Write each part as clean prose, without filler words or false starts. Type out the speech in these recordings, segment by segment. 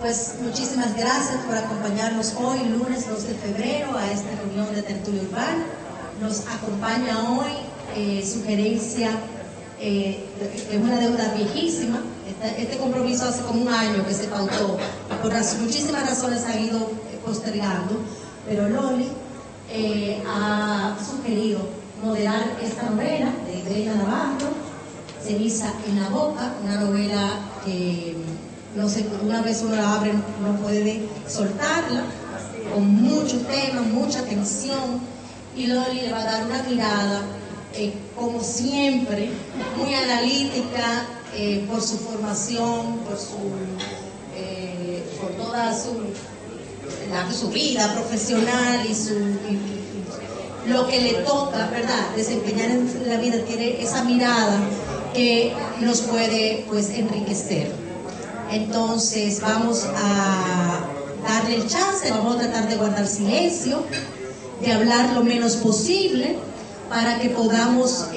Pues muchísimas gracias por acompañarnos hoy, lunes 2 de febrero, a esta reunión de Tertulia Urbana. Nos acompaña hoy Sugerencia, es una deuda viejísima. Este compromiso hace como un año que se pautó, por muchísimas razones ha ido postergando, pero Loli ha sugerido moderar esta novela de Iberia Navarro, Ceniza en la boca, una novela que no sé, una vez uno la abre no puede soltarla, con mucho tema, mucha tensión, y Loli le va a dar una mirada, como siempre, muy analítica, por su formación, por toda su vida profesional y lo que le toca, ¿verdad?, desempeñar en la vida. Tiene esa mirada que nos puede, pues, enriquecer. Entonces vamos a darle el chance, vamos a tratar de guardar silencio, de hablar lo menos posible para que podamos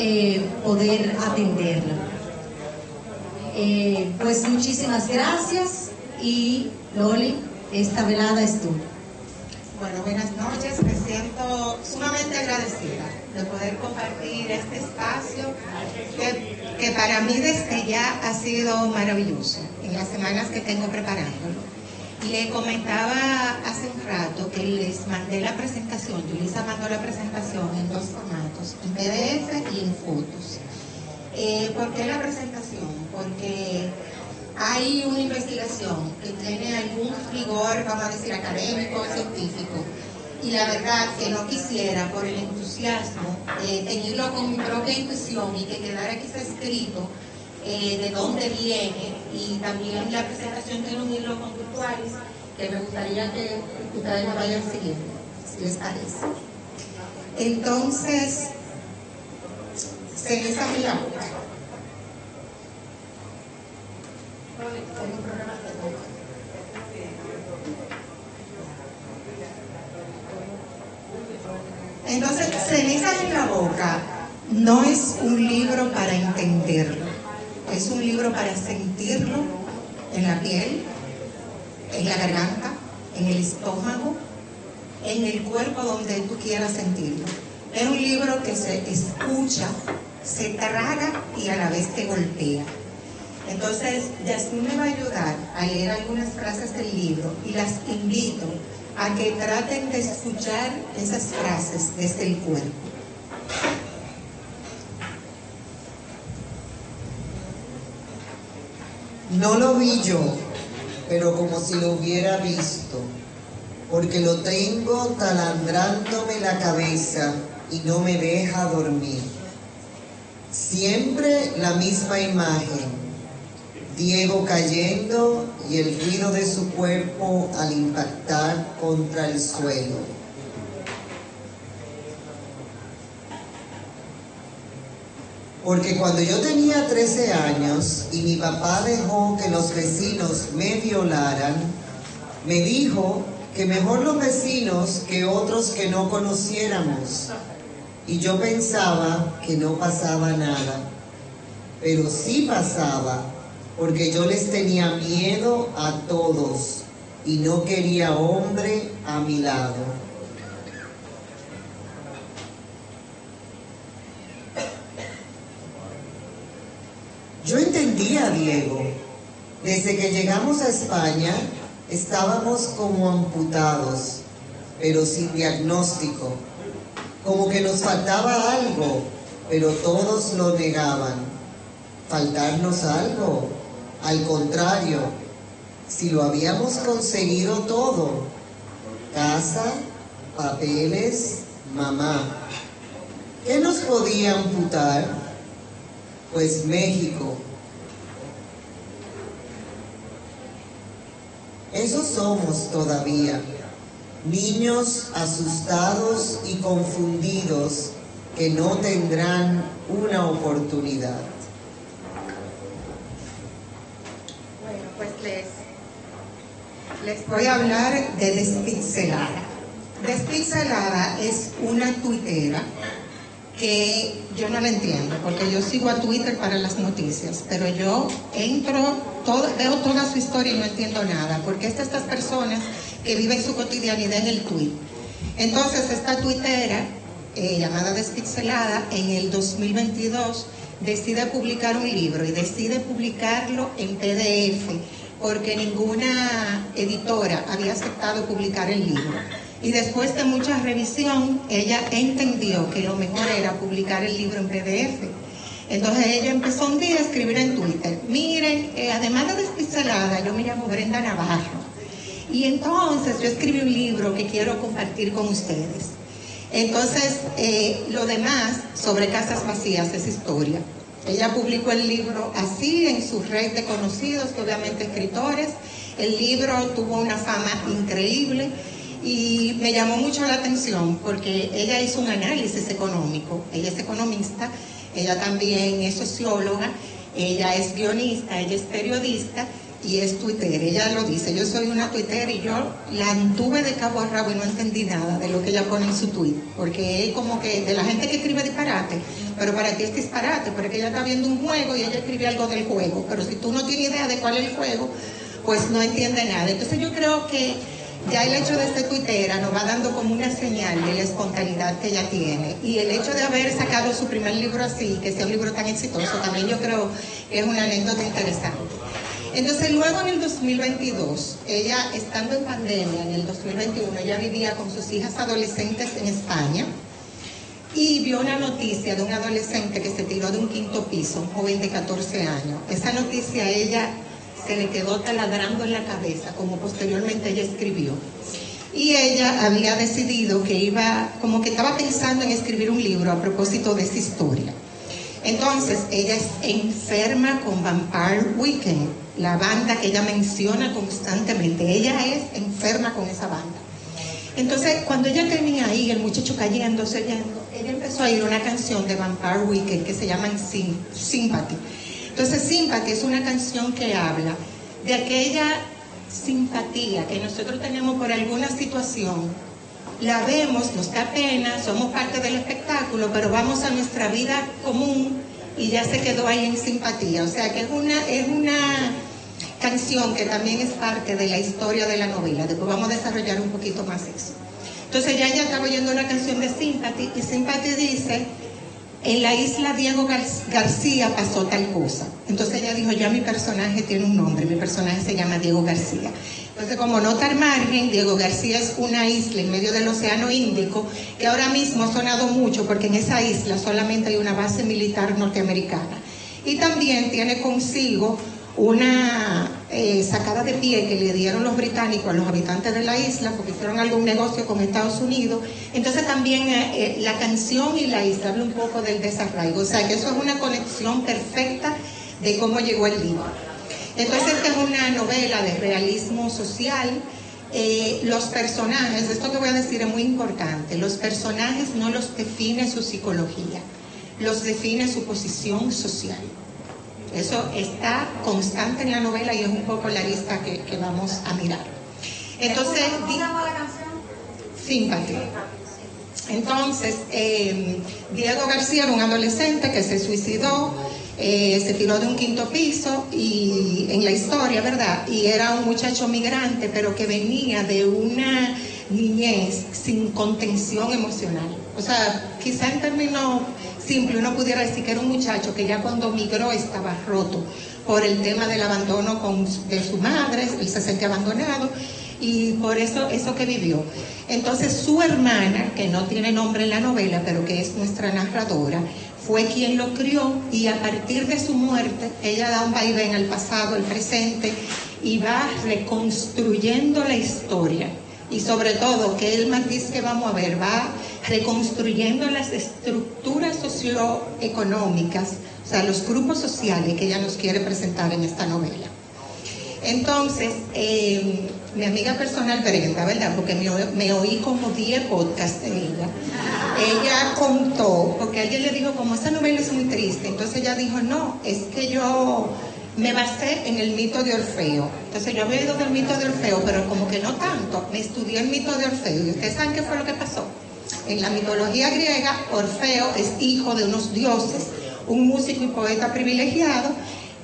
poder atenderla. Pues muchísimas gracias y Loli, esta velada es tuya. Bueno, buenas noches, me siento sumamente agradecida de poder compartir este espacio que para mí desde ya ha sido maravilloso en las semanas que tengo preparándolo. Le comentaba hace un rato que les mandé la presentación, Yulisa mandó la presentación en dos formatos, en PDF y en fotos. ¿Por qué la presentación? Porque hay una investigación que tiene algún rigor, vamos a decir, académico o científico, y la verdad que no quisiera, por el entusiasmo, tenerlo con mi propia intuición y que quedara quizá escrito de dónde viene, y también la presentación tiene un hilo con virtuales que me gustaría que ustedes me vayan siguiendo, si les parece. Entonces, Ceniza en la boca. Entonces, Ceniza en la boca no es un libro para entenderlo, es un libro para sentirlo en la piel, en la garganta, en el estómago, en el cuerpo donde tú quieras sentirlo. Es un libro que se escucha, se traga y a la vez te golpea. Entonces, Yasmín me va a ayudar a leer algunas frases del libro y las invito a que traten de escuchar esas frases desde el cuerpo. No lo vi yo, pero como si lo hubiera visto, porque lo tengo taladrándome la cabeza y no me deja dormir. Siempre la misma imagen, Diego cayendo y el ruido de su cuerpo al impactar contra el suelo. Porque cuando yo tenía 13 años y mi papá dejó que los vecinos me violaran, me dijo que mejor los vecinos que otros que no conociéramos. Y yo pensaba que no pasaba nada, pero sí pasaba, porque yo les tenía miedo a todos y no quería hombre a mi lado. Yo entendía a Diego. Desde que llegamos a España estábamos como amputados, pero sin diagnóstico. Como que nos faltaba algo, pero todos lo negaban. ¿Faltarnos algo? Al contrario, si lo habíamos conseguido todo: casa, papeles, mamá. ¿Qué nos podía amputar? Pues México. Eso somos todavía, niños asustados y confundidos que no tendrán una oportunidad. Bueno, pues les voy a hablar de Despixelada. Despixelada es una tuitera que yo no la entiendo, porque yo sigo a Twitter para las noticias, pero yo entro veo toda su historia y no entiendo nada, porque es de estas personas que viven su cotidianidad en el tuit. Entonces, esta tuitera, llamada Despixelada, en el 2022 decide publicar un libro y decide publicarlo en PDF, porque ninguna editora había aceptado publicar el libro. Y después de mucha revisión, ella entendió que lo mejor era publicar el libro en PDF. Entonces ella empezó un día a escribir en Twitter: miren, además de Despixelada, yo me llamo Brenda Navarro. Y entonces yo escribí un libro que quiero compartir con ustedes. Entonces, lo demás sobre Casas Vacías es historia. Ella publicó el libro así en su red de conocidos, que obviamente escritores. El libro tuvo una fama increíble y me llamó mucho la atención porque ella hizo un análisis económico. Ella es economista, ella también es socióloga, ella es guionista, ella es periodista y es tuitera. Ella lo dice: yo soy una tuitera y yo la anduve de cabo a rabo y no entendí nada de lo que ella pone en su tuit, porque es como que de la gente que escribe disparate, pero para ti es disparate, porque ella está viendo un juego y ella escribe algo del juego, pero si tú no tienes idea de cuál es el juego, pues no entiende nada. Entonces yo creo que ya el hecho de ser tuitera nos va dando como una señal de la espontaneidad que ella tiene, y el hecho de haber sacado su primer libro así, que sea un libro tan exitoso, también yo creo que es una anécdota interesante. Entonces luego en el 2022, ella estando en pandemia, en el 2021, ella vivía con sus hijas adolescentes en España y vio una noticia de un adolescente que se tiró de un 5º piso, un joven de 14 años. Esa noticia a ella se le quedó taladrando en la cabeza, como posteriormente ella escribió. Y ella había decidido que como que estaba pensando en escribir un libro a propósito de esa historia. Entonces, ella es enferma con Vampire Weekend, la banda que ella menciona constantemente. Ella es enferma con esa banda. Entonces, cuando ella tenía ahí, el muchacho cayéndose, ella empezó a oír una canción de Vampire Weekend que se llama Sympathy. Entonces, Sympathy es una canción que habla de aquella simpatía que nosotros tenemos por alguna situación. La vemos, nos da pena, somos parte del espectáculo, pero vamos a nuestra vida común y ya se quedó ahí en simpatía. O sea que es una canción que también es parte de la historia de la novela. Después vamos a desarrollar un poquito más eso. Entonces ya ella estaba oyendo una canción de Sympathy, y Sympathy dice: en la isla Diego García pasó tal cosa. Entonces ella dijo: ya mi personaje tiene un nombre, mi personaje se llama Diego García. Entonces, como nota al margen, Diego García es una isla en medio del Océano Índico que ahora mismo ha sonado mucho porque en esa isla solamente hay una base militar norteamericana. Y también tiene consigo una sacada de pie que le dieron los británicos a los habitantes de la isla porque hicieron algún negocio con Estados Unidos. Entonces también la canción y la isla habla un poco del desarraigo. O sea que eso es una conexión perfecta de cómo llegó el libro. Entonces esta es una novela de realismo social. Los personajes, esto que voy a decir es muy importante, los personajes no los define su psicología, los define su posición social. Eso está constante en la novela y es un poco la lista que vamos a mirar. Entonces, ¿cómo se llama la canción? Sympathy. Entonces, Diego García era un adolescente que se suicidó, se tiró de un 5º piso y en la historia, ¿verdad? Y era un muchacho migrante, pero que venía de una niñez sin contención emocional. O sea, quizá en términos simples uno pudiera decir que era un muchacho que ya cuando migró estaba roto por el tema del abandono de su madre, él se sentía abandonado y por eso que vivió. Entonces su hermana, que no tiene nombre en la novela, pero que es nuestra narradora, fue quien lo crió y a partir de su muerte ella da un vaivén al pasado, al presente y va reconstruyendo la historia. Y sobre todo, que el matiz que vamos a ver, va reconstruyendo las estructuras socioeconómicas, o sea, los grupos sociales que ella nos quiere presentar en esta novela. Entonces, mi amiga personal Brenda, ¿verdad? Porque me oí como 10 podcasts de ella. Ella contó, porque alguien le dijo, como esa novela es muy triste, entonces ella dijo, no, es que yo me basé en el mito de Orfeo. Entonces yo había ido del mito de Orfeo, pero como que no tanto, me estudié el mito de Orfeo. ¿Y ustedes saben qué fue lo que pasó? En la mitología griega, Orfeo es hijo de unos dioses, un músico y poeta privilegiado,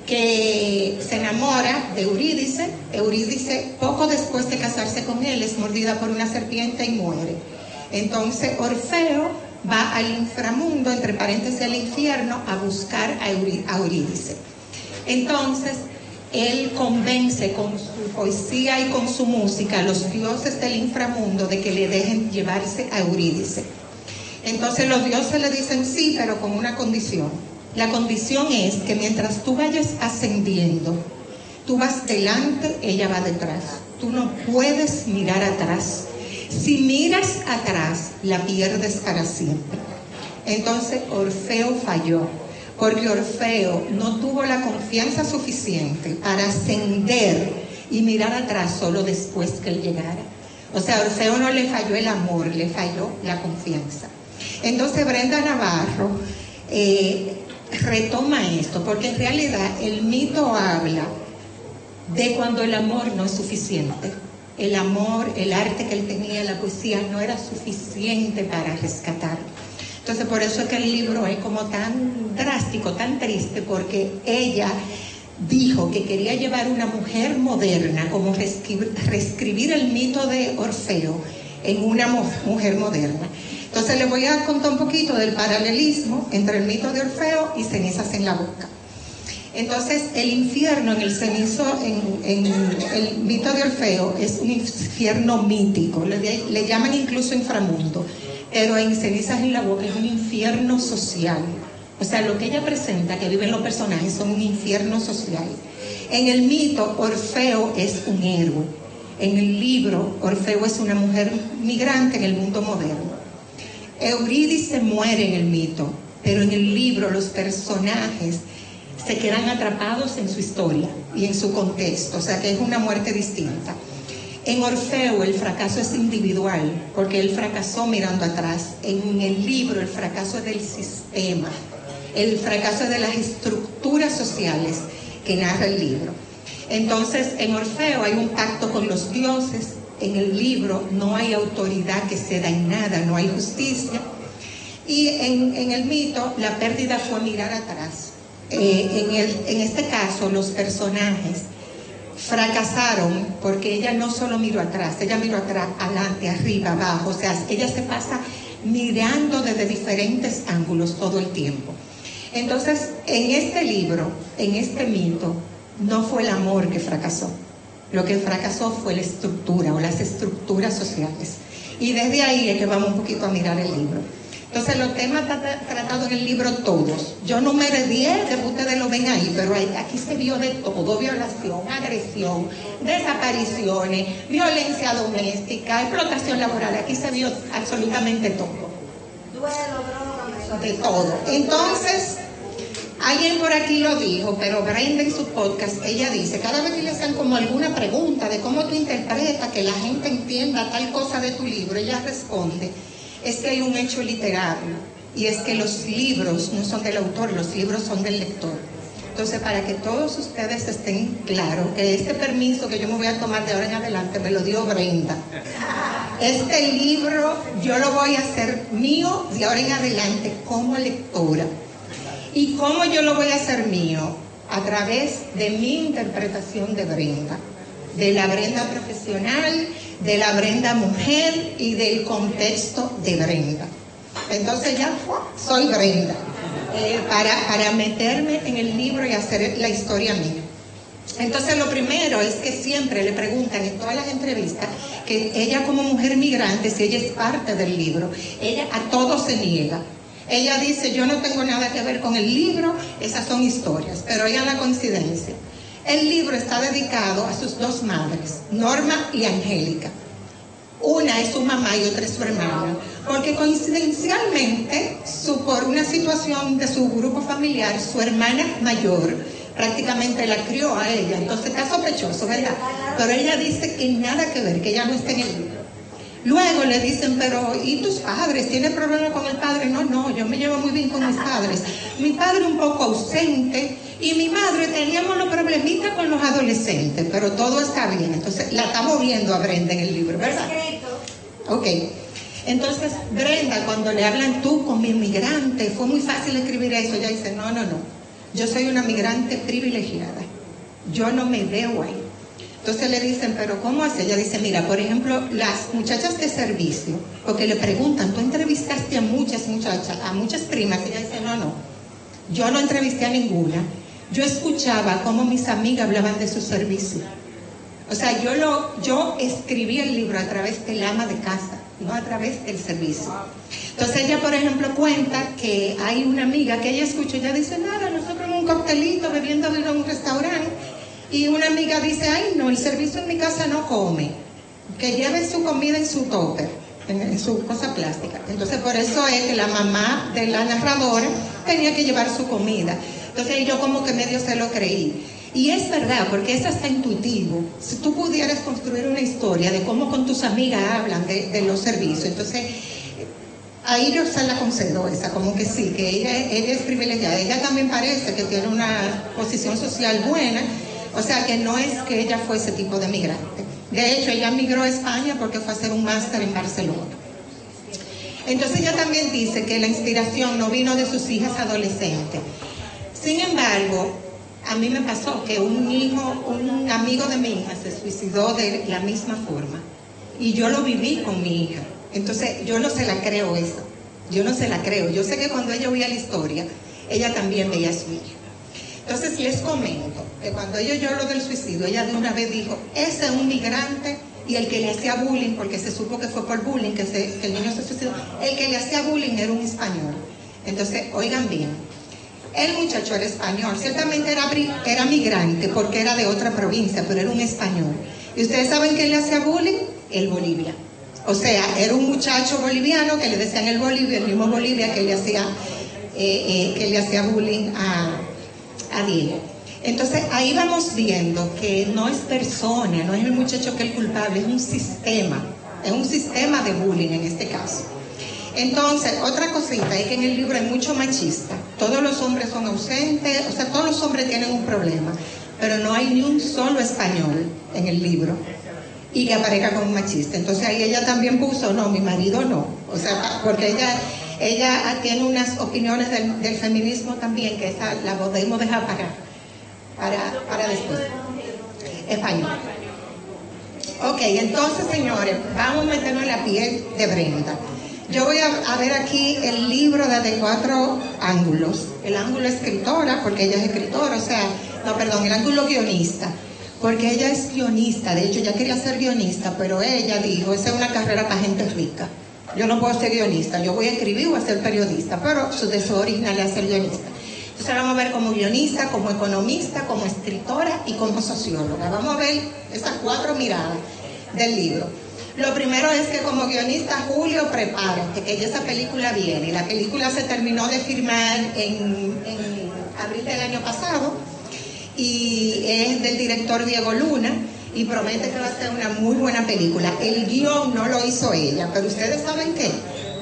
que se enamora de Eurídice. Eurídice, poco después de casarse con él, es mordida por una serpiente y muere. Entonces Orfeo va al inframundo, entre paréntesis al infierno, a buscar a Eurídice. Entonces él convence con su poesía y con su música a los dioses del inframundo de que le dejen llevarse a Eurídice. Entonces los dioses le dicen sí, pero con una condición. La condición es que mientras tú vayas ascendiendo, tú vas delante, ella va detrás. Tú no puedes mirar atrás. Si miras atrás, la pierdes para siempre. Entonces Orfeo falló, porque Orfeo no tuvo la confianza suficiente para ascender y mirar atrás solo después que él llegara. O sea, a Orfeo no le falló el amor, le falló la confianza. Entonces Brenda Navarro retoma esto, porque en realidad el mito habla de cuando el amor no es suficiente. El amor, el arte que él tenía, la poesía, no era suficiente para rescatarlo. Entonces por eso es que el libro es como tan drástico, tan triste, porque ella dijo que quería llevar una mujer moderna, como reescribir el mito de Orfeo en una mujer moderna. Entonces les voy a contar un poquito del paralelismo entre el mito de Orfeo y Cenizas en la boca. Entonces el infierno en el mito de Orfeo es un infierno mítico, le llaman incluso inframundo, pero en Cenizas en la boca es un infierno social. O sea, lo que ella presenta, que viven los personajes, son un infierno social. En el mito, Orfeo es un héroe. En el libro, Orfeo es una mujer migrante en el mundo moderno. Eurídice muere en el mito, pero en el libro los personajes se quedan atrapados en su historia y en su contexto, o sea que es una muerte distinta. En Orfeo el fracaso es individual, porque él fracasó mirando atrás. En el libro el fracaso es del sistema, el fracaso es de las estructuras sociales que narra el libro. Entonces en Orfeo hay un pacto con los dioses, en el libro no hay autoridad que ceda en nada, no hay justicia. Y en el mito la pérdida fue mirar atrás. En este caso los personajes fracasaron porque ella no solo miró atrás, ella miró atrás, adelante, arriba, abajo, o sea, ella se pasa mirando desde diferentes ángulos todo el tiempo. Entonces, en este libro, en este mito, no fue el amor que fracasó, lo que fracasó fue la estructura o las estructuras sociales. Y desde ahí es que vamos un poquito a mirar el libro. Entonces los temas tratados en el libro todos. Yo numeré 10, que ustedes lo ven ahí, pero aquí se vio de todo: violación, agresión, desapariciones, violencia doméstica, explotación laboral. Aquí se vio absolutamente todo. De todo. Entonces, alguien por aquí lo dijo, pero Brenda en su podcast, ella dice, cada vez que le hacen como alguna pregunta de cómo tú interpretas, que la gente entienda tal cosa de tu libro, ella responde, es que hay un hecho literario, y es que los libros no son del autor, los libros son del lector. Entonces, para que todos ustedes estén claros, que este permiso que yo me voy a tomar de ahora en adelante me lo dio Brenda. Este libro yo lo voy a hacer mío de ahora en adelante como lectora. ¿Y cómo yo lo voy a hacer mío? A través de mi interpretación de Brenda, de la Brenda profesional, de la Brenda mujer y del contexto de Brenda. Entonces ya soy Brenda, para meterme en el libro y hacer la historia mía. Entonces lo primero es que siempre le preguntan en todas las entrevistas que ella como mujer migrante, si ella es parte del libro, ella a todo se niega. Ella dice, yo no tengo nada que ver con el libro, esas son historias, pero oigan la coincidencia. El libro está dedicado a sus dos madres, Norma y Angélica. Una es su mamá y otra es su hermana, porque coincidencialmente, por una situación de su grupo familiar, su hermana mayor prácticamente la crió a ella, entonces está sospechoso, ¿verdad? Pero ella dice que nada que ver, que ella no está en el libro. Luego le dicen, pero ¿y tus padres? ¿Tienes problemas con el padre? No, yo me llevo muy bien con mis padres. Mi padre un poco ausente y mi madre teníamos los problemitas con los adolescentes, pero todo está bien. Entonces la estamos viendo a Brenda en el libro, ¿verdad? Ok. Entonces Brenda, cuando le hablan tú con mi inmigrante, fue muy fácil escribir eso. Ella dice, no. yo soy una migrante privilegiada, yo no me veo ahí. Entonces le dicen, pero ¿cómo hace? Ella dice, mira, por ejemplo, las muchachas de servicio, porque le preguntan, ¿tú entrevistaste a muchas muchachas, a muchas primas? Y ella dice, no, yo no entrevisté a ninguna. Yo escuchaba cómo mis amigas hablaban de su servicio. O sea, yo escribí el libro a través del ama de casa, no a través del servicio. Entonces ella, por ejemplo, cuenta que hay una amiga que ella escuchó, ella dice, nada, nosotros en un coctelito bebiendo vino en un restaurante. Y una amiga dice, ay no, el servicio en mi casa no come, que lleve su comida en su topper, en su cosa plástica. Entonces por eso es que la mamá de la narradora tenía que llevar su comida. Entonces yo como que medio se lo creí. Y es verdad, porque es hasta intuitivo. Si tú pudieras construir una historia de cómo con tus amigas hablan de los servicios, entonces ahí yo se la concedo esa, como que sí, que ella es privilegiada. Ella también parece que tiene una posición social buena. O sea, que no es que ella fue ese tipo de migrante. De hecho, ella migró a España porque fue a hacer un máster en Barcelona. Entonces ella también dice que la inspiración no vino de sus hijas adolescentes. Sin embargo, a mí me pasó que un amigo de mi hija se suicidó de la misma forma. Y yo lo viví con mi hija. Entonces, yo no se la creo eso. Yo no se la creo. Yo sé que cuando ella oía la historia, ella también veía a su hija. Entonces les comento que cuando ella oyó lo del suicidio, ella de una vez dijo, ese es un migrante, y el que le hacía bullying, porque se supo que fue por bullying que el niño se suicidó, el que le hacía bullying era un español. Entonces, oigan bien, el muchacho era español, ciertamente era migrante porque era de otra provincia, pero era un español. ¿Y ustedes saben quién le hacía bullying? El Bolivia. O sea, era un muchacho boliviano que le decían el Bolivia, el mismo Bolivia que le hacía bullying a Diego. Entonces ahí vamos viendo que no es persona, no es el muchacho que es el culpable, es un sistema de bullying en este caso. Entonces, otra cosita es que en el libro hay mucho machista, todos los hombres son ausentes, o sea, todos los hombres tienen un problema, pero no hay ni un solo español en el libro y que aparezca como un machista. Entonces ahí ella también puso, no, mi marido no, o sea, porque ella tiene unas opiniones del feminismo también, que esa la podemos dejar para después. Español. Ok, entonces, señores, vamos a meternos en la piel de Brenda. Yo voy a ver aquí el libro desde 4 ángulos. El ángulo escritora, porque ella es escritora, el ángulo guionista, porque ella es guionista. De hecho, ella quería ser guionista, pero ella dijo, esa es una carrera para gente rica. Yo no puedo ser guionista, yo voy a escribir o a ser periodista, pero su deseo original es ser guionista. Entonces vamos a ver como guionista, como economista, como escritora y como socióloga. Vamos a ver esas 4 miradas del libro. Lo primero es que como guionista, Julio, prepárate, que ya esa película viene. La película se terminó de filmar en abril del año pasado y es del director Diego Luna. Y promete que va a ser una muy buena película. El guión no lo hizo ella, pero ustedes saben qué,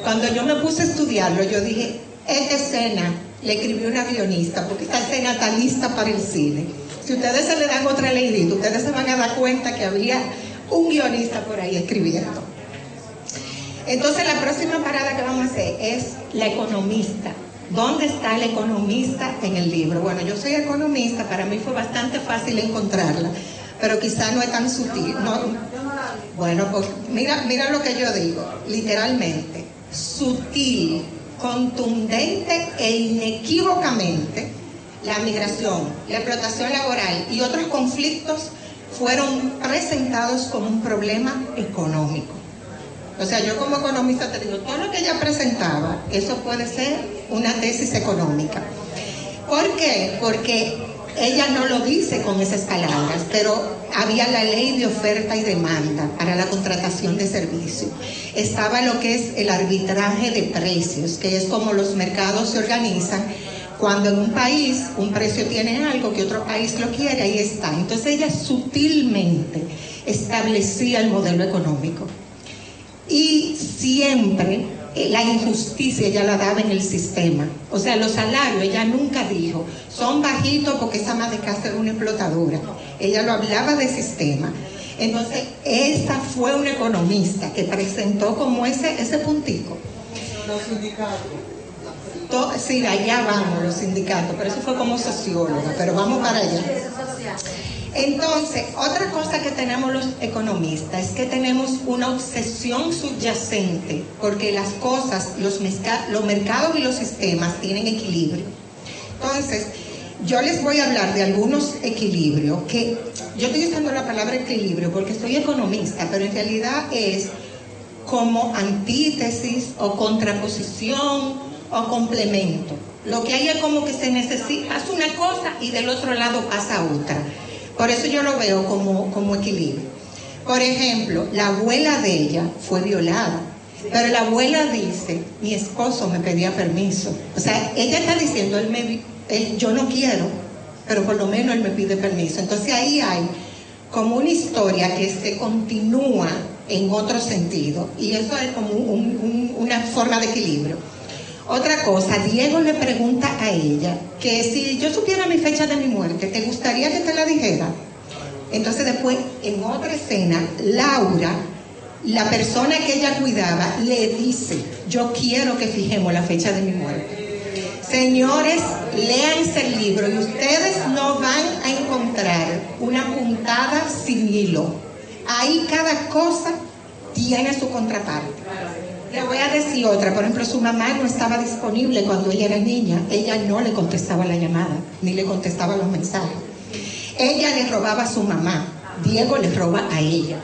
cuando yo me puse a estudiarlo, yo dije, esta escena le escribió una guionista, porque esta escena está lista para el cine. Si ustedes se le dan otra leidita, ustedes se van a dar cuenta que había un guionista por ahí escribiendo. Entonces la próxima parada que vamos a hacer es la economista. ¿Dónde está el economista en el libro? Bueno, yo soy economista, para mí fue bastante fácil encontrarla, pero quizá no es tan sutil. No, bueno, pues mira lo que yo digo, literalmente, sutil, contundente e inequívocamente, la migración, la explotación laboral y otros conflictos fueron presentados como un problema económico. O sea, yo como economista te digo, todo lo que ella presentaba, eso puede ser una tesis económica. ¿Por qué? Porque ella no lo dice con esas palabras, pero había la ley de oferta y demanda para la contratación de servicios. Estaba lo que es el arbitraje de precios, que es como los mercados se organizan. Cuando en un país un precio tiene algo que otro país lo quiere, ahí está. Entonces ella sutilmente establecía el modelo económico. Y siempre la injusticia ella la daba en el sistema. O sea, los salarios, ella nunca dijo, son bajitos porque esa ama de casa era una explotadora. Ella lo hablaba de sistema. Entonces, esta fue una economista que presentó como ese puntico. Los sindicatos. Sí, allá vamos los sindicatos, pero eso fue como socióloga, pero vamos para allá. Entonces, otra cosa que tenemos los economistas es que tenemos una obsesión subyacente porque las cosas, los mercados y los sistemas tienen equilibrio. Entonces, yo les voy a hablar de algunos equilibrios que yo estoy usando la palabra equilibrio porque soy economista, pero en realidad es como antítesis o contraposición o complemento. Lo que hay es como que se necesita, hace una cosa y del otro lado pasa otra. Por eso yo lo veo como equilibrio. Por ejemplo, la abuela de ella fue violada, pero la abuela dice, mi esposo me pedía permiso. O sea, ella está diciendo, yo no quiero, pero por lo menos él me pide permiso. Entonces ahí hay como una historia que se continúa en otro sentido. Y eso es como una forma de equilibrio. Otra cosa, Diego le pregunta a ella que si yo supiera mi fecha de mi muerte, ¿te gustaría que te la dijera? Entonces después, en otra escena, Laura, la persona que ella cuidaba, le dice, yo quiero que fijemos la fecha de mi muerte. Señores, léanse el libro y ustedes no van a encontrar una puntada sin hilo. Ahí cada cosa tiene su contraparte. Le voy a decir otra, por ejemplo, su mamá no estaba disponible cuando ella era niña, ella no le contestaba la llamada, ni le contestaba los mensajes. Ella le robaba a su mamá, Diego le roba a ella.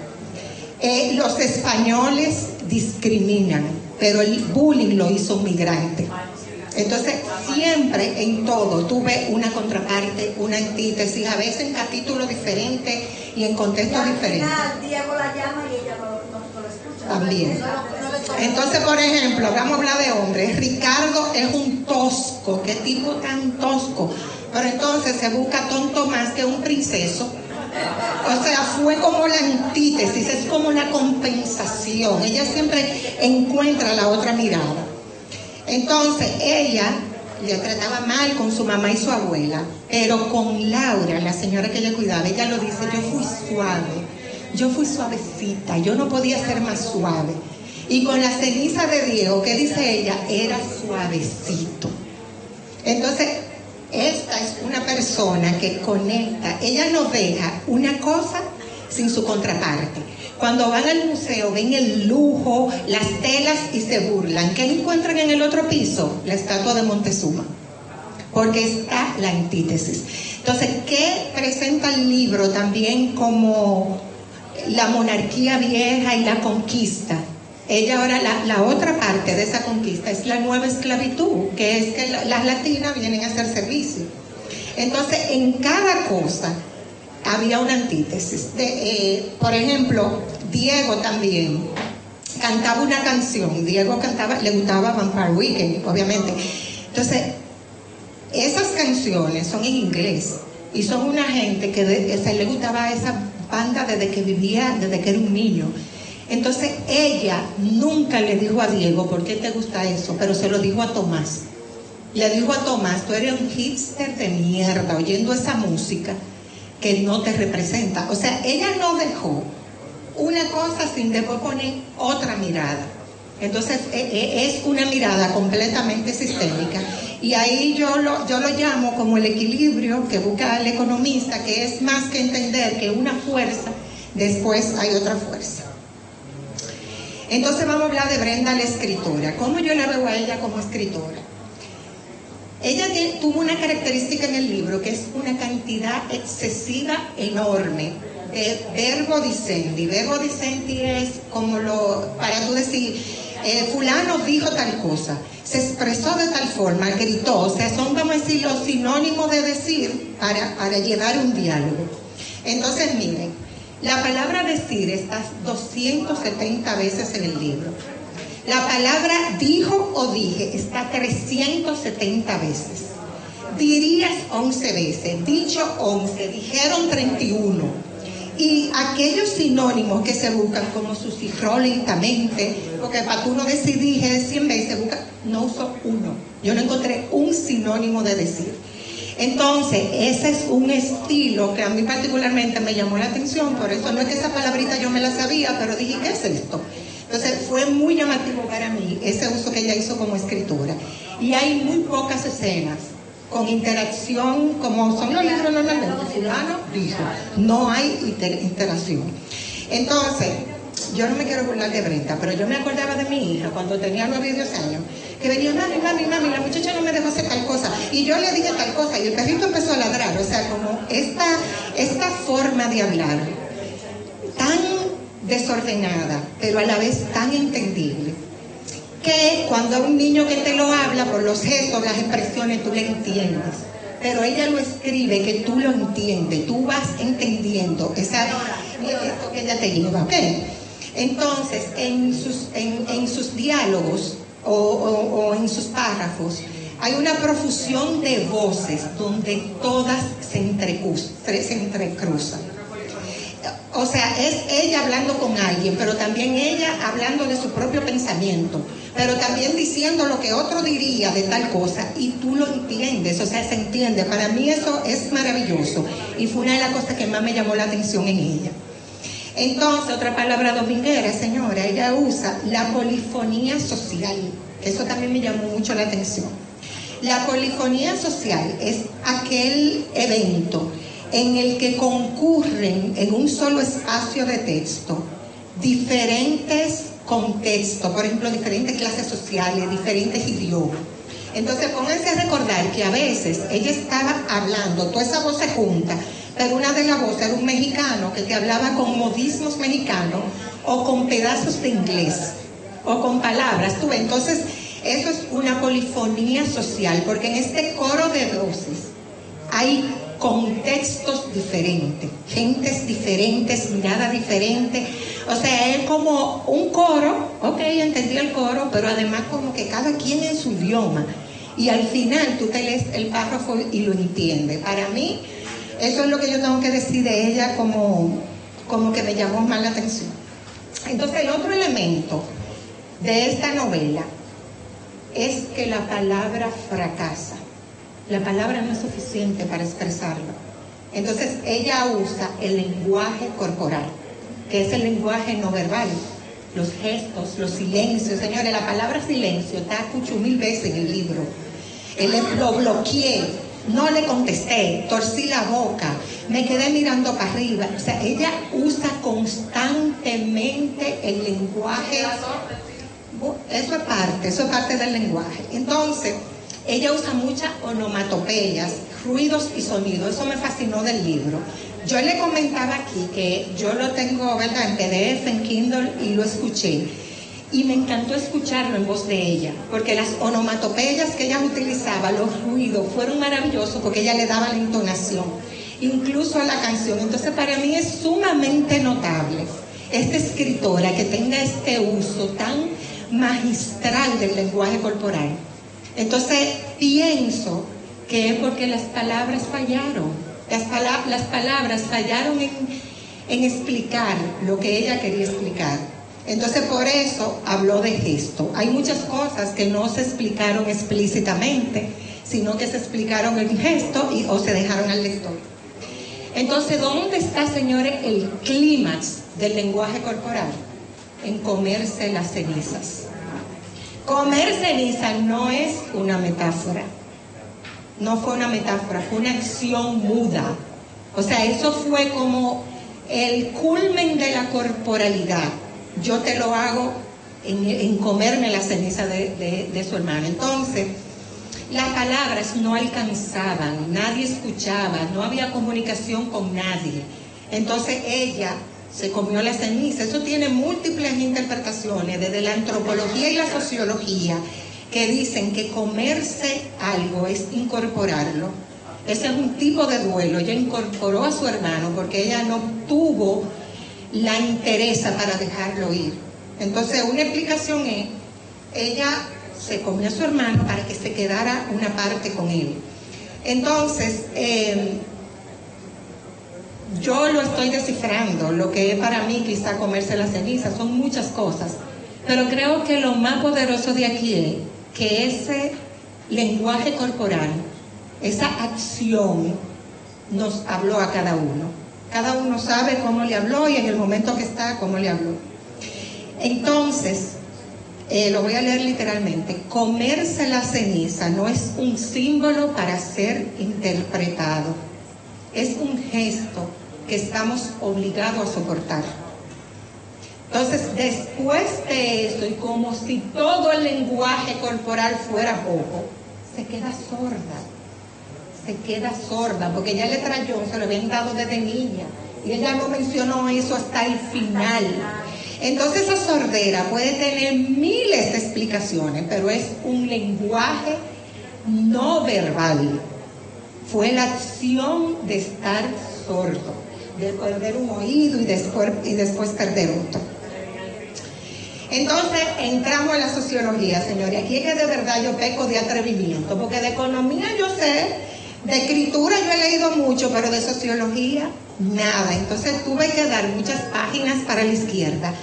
Los españoles discriminan, pero el bullying lo hizo un migrante. Entonces, siempre en todo tuve una contraparte, una antítesis, a veces en capítulos diferentes y en contextos diferentes. Diego la llama y ella no lo escucha. También. Entonces, por ejemplo, vamos a hablar de hombres. Ricardo es un tosco. ¿Qué tipo tan tosco? Pero entonces se busca tonto más que un princeso. O sea, fue como la antítesis, es como la compensación. Ella siempre encuentra la otra mirada. Entonces, ella le trataba mal con su mamá y su abuela, pero con Laura, la señora que ella cuidaba, ella lo dice, yo fui suavecita, yo no podía ser más suave. Y con la ceniza de Diego, ¿qué dice ella? Era suavecito. Entonces, esta es una persona que conecta, ella no deja una cosa sin su contraparte. Cuando van al museo ven el lujo, las telas y se burlan. ¿Qué encuentran en el otro piso? La estatua de Montezuma. Porque está la antítesis. Entonces, ¿qué presenta el libro también como la monarquía vieja y la conquista? Ella ahora, la otra parte de esa conquista es la nueva esclavitud, que es que las latinas vienen a hacer servicio. Entonces, en cada cosa había una antítesis. Por ejemplo, Diego también cantaba una canción. Diego cantaba, le gustaba Vampire Weekend, obviamente. Entonces, esas canciones son en inglés y son una gente que se le gustaba esa banda desde que era un niño. Entonces ella nunca le dijo a Diego, ¿por qué te gusta eso? Pero se lo dijo a Tomás. Le dijo a Tomás, tú eres un hipster de mierda oyendo esa música que no te representa. O sea, ella no dejó una cosa sin después poner otra mirada. Entonces es una mirada completamente sistémica. Y ahí yo lo llamo como el equilibrio que busca el economista, que es más que entender que una fuerza, después hay otra fuerza. Entonces vamos a hablar de Brenda, la escritora. ¿Cómo yo la veo a ella como escritora? Ella tuvo una característica en el libro que es una cantidad excesiva, enorme, de verbo dicendi. Verbo dicendi es como para tú decir, fulano dijo tal cosa, se expresó de tal forma, gritó. O sea, son, vamos a decir, los sinónimos de decir para llevar un diálogo. Entonces, miren. La palabra decir está 270 veces en el libro. La palabra dijo o dije está 370 veces. Dirías 11 veces, dicho 11, dijeron 31. Y aquellos sinónimos que se buscan como susurró lentamente, porque para tú no decir dije 100 veces, no uso uno. Yo no encontré un sinónimo de decir. Entonces, ese es un estilo que a mí particularmente me llamó la atención, por eso no es que esa palabrita yo me la sabía, pero dije, ¿qué es esto? Entonces fue muy llamativo para mí ese uso que ella hizo como escritora. Y hay muy pocas escenas con interacción, como son los libros normalmente. Fulano dijo, no hay interacción. Entonces, yo no me quiero burlar de Brenda, pero yo me acordaba de mi hija cuando tenía 9 y 10 años, que venía, mami, la muchacha no me dejó hacer tal cosa, y yo le dije tal cosa, y el perrito empezó a ladrar. O sea, como esta forma de hablar, tan desordenada, pero a la vez tan entendible, que cuando un niño que te lo habla, por los gestos, las expresiones, tú le entiendes. Pero ella lo escribe que tú lo entiendes, tú vas entendiendo esto que ella te lleva, ¿ok? Entonces, en sus diálogos o en sus párrafos, hay una profusión de voces donde todas se entrecruzan. O sea, es ella hablando con alguien, pero también ella hablando de su propio pensamiento, pero también diciendo lo que otro diría de tal cosa, y tú lo entiendes, o sea, se entiende. Para mí eso es maravilloso, y fue una de las cosas que más me llamó la atención en ella. Entonces, otra palabra dominguera, señora, ella usa la polifonía social. Eso también me llamó mucho la atención. La polifonía social es aquel evento en el que concurren en un solo espacio de texto diferentes contextos, por ejemplo, diferentes clases sociales, diferentes idiomas. Entonces, pónganse a recordar que a veces ella estaba hablando, toda esa voz se junta, pero una de las voces era un mexicano que te hablaba con modismos mexicanos o con pedazos de inglés o con palabras. Tú, entonces, eso es una polifonía social, porque en este coro de voces hay contextos diferentes, gentes diferentes, miradas diferentes. O sea, es como un coro, ok, entendí el coro, pero además como que cada quien en su idioma. Y al final tú te lees el párrafo y lo entiendes. Para mí, eso es lo que yo tengo que decir de ella como que me llamó más la atención. Entonces, el otro elemento de esta novela es que la palabra fracasa. La palabra no es suficiente para expresarlo. Entonces, ella usa el lenguaje corporal, que es el lenguaje no verbal, los gestos, los silencios. Señores, la palabra silencio está 8,000 veces en el libro. Lo bloqueé, no le contesté, torcí la boca, me quedé mirando para arriba. O sea, ella usa constantemente el lenguaje. Eso es parte del lenguaje. Entonces, ella usa muchas onomatopeyas, ruidos y sonidos. Eso me fascinó del libro. Yo le comentaba aquí que yo lo tengo, ¿verdad?, en PDF, en Kindle, y lo escuché. Y me encantó escucharlo en voz de ella, porque las onomatopeyas que ella utilizaba, los ruidos, fueron maravillosos porque ella le daba la entonación, incluso a la canción. Entonces, para mí es sumamente notable esta escritora que tenga este uso tan magistral del lenguaje corporal. Entonces, pienso que es porque las palabras fallaron. Las palabras fallaron en explicar lo que ella quería explicar. Entonces, por eso habló de gesto. Hay muchas cosas que no se explicaron explícitamente, sino que se explicaron en gesto o se dejaron al lector. Entonces, ¿dónde está, señores, el clímax del lenguaje corporal? En comerse las cenizas. Comer ceniza no es una metáfora. No fue una metáfora, fue una acción muda. O sea, eso fue como el culmen de la corporalidad. Yo te lo hago en comerme la ceniza de su hermano. Entonces, las palabras no alcanzaban, nadie escuchaba, no había comunicación con nadie. Entonces ella se comió la ceniza. Eso tiene múltiples interpretaciones, desde la antropología y la sociología, que dicen que comerse algo es incorporarlo. Ese es un tipo de duelo. Ella incorporó a su hermano porque ella no tuvo la interesa para dejarlo ir. Entonces, una explicación es, ella se comió a su hermano para que se quedara una parte con él. Entonces, yo lo estoy descifrando, lo que es para mí quizá comerse la ceniza, son muchas cosas, pero creo que lo más poderoso de aquí es que ese lenguaje corporal, esa acción, nos habló a cada uno. Cada uno sabe cómo le habló y en el momento que está, cómo le habló. Entonces, lo voy a leer literalmente: comerse la ceniza no es un símbolo para ser interpretado, es un gesto que estamos obligados a soportar. Entonces, después de eso, y como si todo el lenguaje corporal fuera poco, se queda sorda, porque ella le trayó, se lo habían dado desde niña, y ella no mencionó eso hasta el final. Entonces, esa sordera puede tener miles de explicaciones, pero es un lenguaje no verbal. Fue la acción de estar sordo, de perder un oído y después perder otro. Entonces entramos en la sociología, señores. Aquí es que de verdad yo peco de atrevimiento, porque de economía yo sé, de escritura yo he leído mucho, pero de sociología nada. Entonces tuve que dar muchas páginas para la izquierda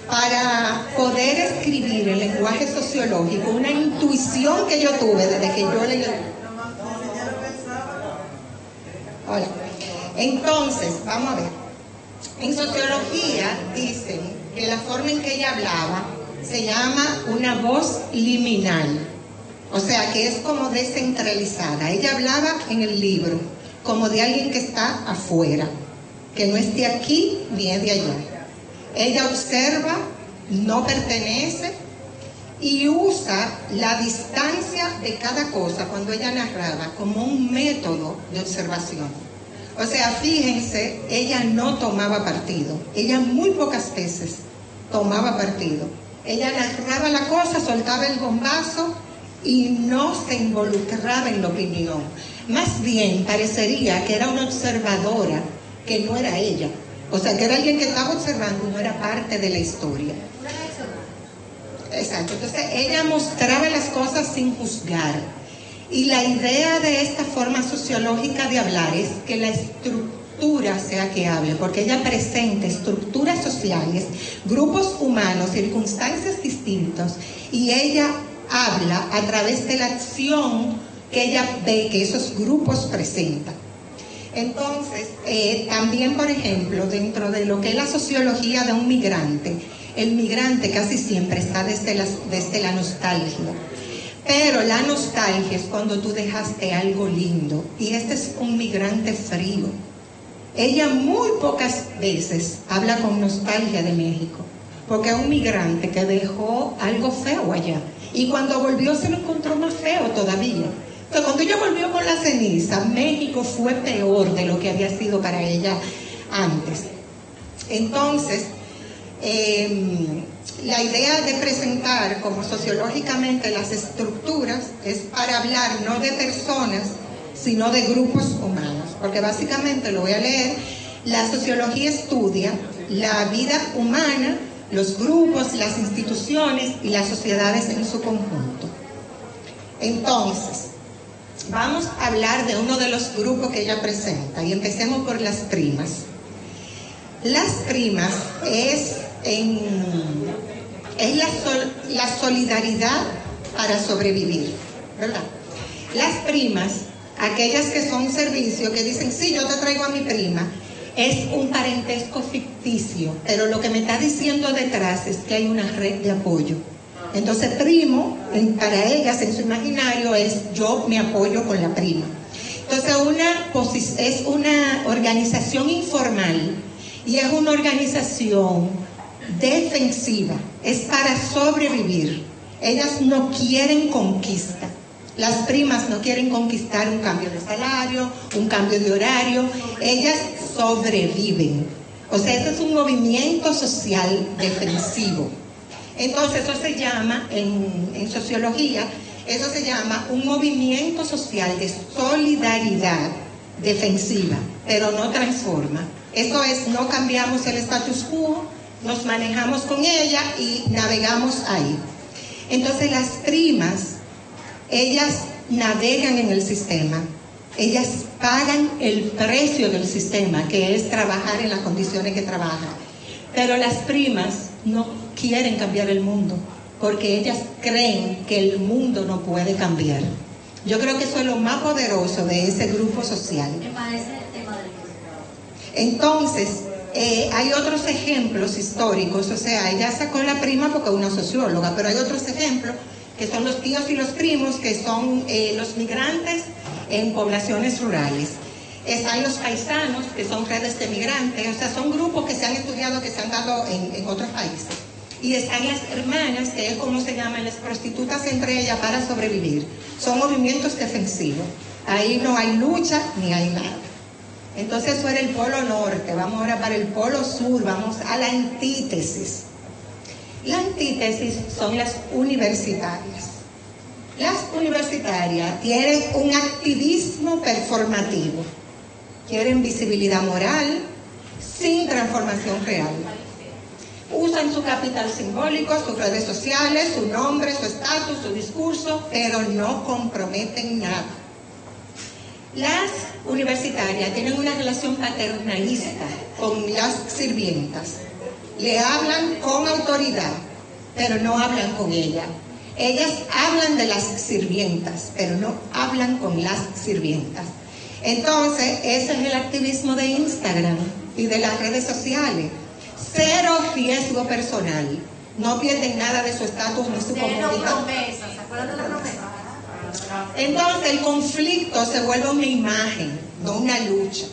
para poder escribir el lenguaje sociológico, una intuición que yo tuve desde que yo leí. Hola. Entonces, vamos a ver. En sociología dicen que la forma en que ella hablaba se llama una voz liminal, o sea que es como descentralizada. Ella hablaba en el libro como de alguien que está afuera, que no es de aquí ni es de allá. Ella observa, no pertenece y usa la distancia de cada cosa cuando ella narraba como un método de observación. O sea, fíjense, ella no tomaba partido. Ella muy pocas veces tomaba partido. Ella narraba la cosa, soltaba el bombazo y no se involucraba en la opinión. Más bien parecería que era una observadora, que no era ella. O sea, que era alguien que estaba observando y no era parte de la historia. Exacto. Entonces, ella mostraba las cosas sin juzgar. Y la idea de esta forma sociológica de hablar es que la estructura sea que hable, porque ella presenta estructuras sociales, grupos humanos, circunstancias distintas, y ella habla a través de la acción que ella ve que esos grupos presentan. Entonces, también, por ejemplo, dentro de lo que es la sociología de un migrante, el migrante casi siempre está desde la nostalgia. Pero la nostalgia es cuando tú dejaste algo lindo, y este es un migrante frío. Ella muy pocas veces habla con nostalgia de México, porque es un migrante que dejó algo feo allá, y cuando volvió se lo encontró más feo todavía. Entonces, cuando ella volvió con la ceniza, México fue peor de lo que había sido para ella antes. Entonces, la idea de presentar como sociológicamente las estructuras es para hablar no de personas, sino de grupos humanos, porque básicamente, lo voy a leer, la sociología estudia la vida humana, los grupos, las instituciones y las sociedades en su conjunto. Entonces, vamos a hablar de uno de los grupos que ella presenta, y empecemos por las primas. Las primas es la solidaridad para sobrevivir, ¿verdad? Las primas, aquellas que son servicio, que dicen, sí, yo te traigo a mi prima, es un parentesco ficticio, pero lo que me está diciendo detrás es que hay una red de apoyo. Entonces, primo, para ellas, en su imaginario, es yo me apoyo con la prima. Entonces, es una organización informal, y es una organización defensiva, es para sobrevivir. Ellas no quieren conquista. Las primas no quieren conquistar un cambio de salario, un cambio de horario. Ellas sobreviven. O sea, este es un movimiento social defensivo. Entonces, eso se llama, en sociología, eso se llama un movimiento social de solidaridad defensiva, pero no transforma. Eso es, no cambiamos el status quo, nos manejamos con ella y navegamos ahí. Entonces, las primas, ellas navegan en el sistema, ellas pagan el precio del sistema, que es trabajar en las condiciones que trabajan. Pero las primas no quieren cambiar el mundo, porque ellas creen que el mundo no puede cambiar. Yo creo que eso es lo más poderoso de ese grupo social. Me parece el tema del... Entonces, Hay otros ejemplos históricos, o sea, ella sacó la prima porque es una socióloga, pero hay otros ejemplos que son los tíos y los primos, que son los migrantes en poblaciones rurales. Están los paisanos, que son redes de migrantes, o sea, son grupos que se han estudiado, que se han dado en otros países. Y están las hermanas, que es como se llaman, las prostitutas entre ellas para sobrevivir. Son movimientos defensivos. Ahí no hay lucha ni hay nada. Entonces eso era el polo norte. Vamos ahora para el polo sur, vamos a la antítesis. La antítesis son las universitarias. Las universitarias tienen un activismo performativo. Quieren visibilidad moral sin transformación real. Usan su capital simbólico, sus redes sociales, su nombre, su estatus, su discurso, pero no comprometen nada. Las universitarias tienen una relación paternalista con las sirvientas. Le hablan con autoridad, pero no hablan con ella. Ellas hablan de las sirvientas, pero no hablan con las sirvientas. Entonces, ese es el activismo de Instagram y de las redes sociales. Cero riesgo personal. No pierden nada de su estatus ni su comunidad. ¿Se acuerdan de la promesa? Entonces, el conflicto se vuelve una imagen, no una lucha.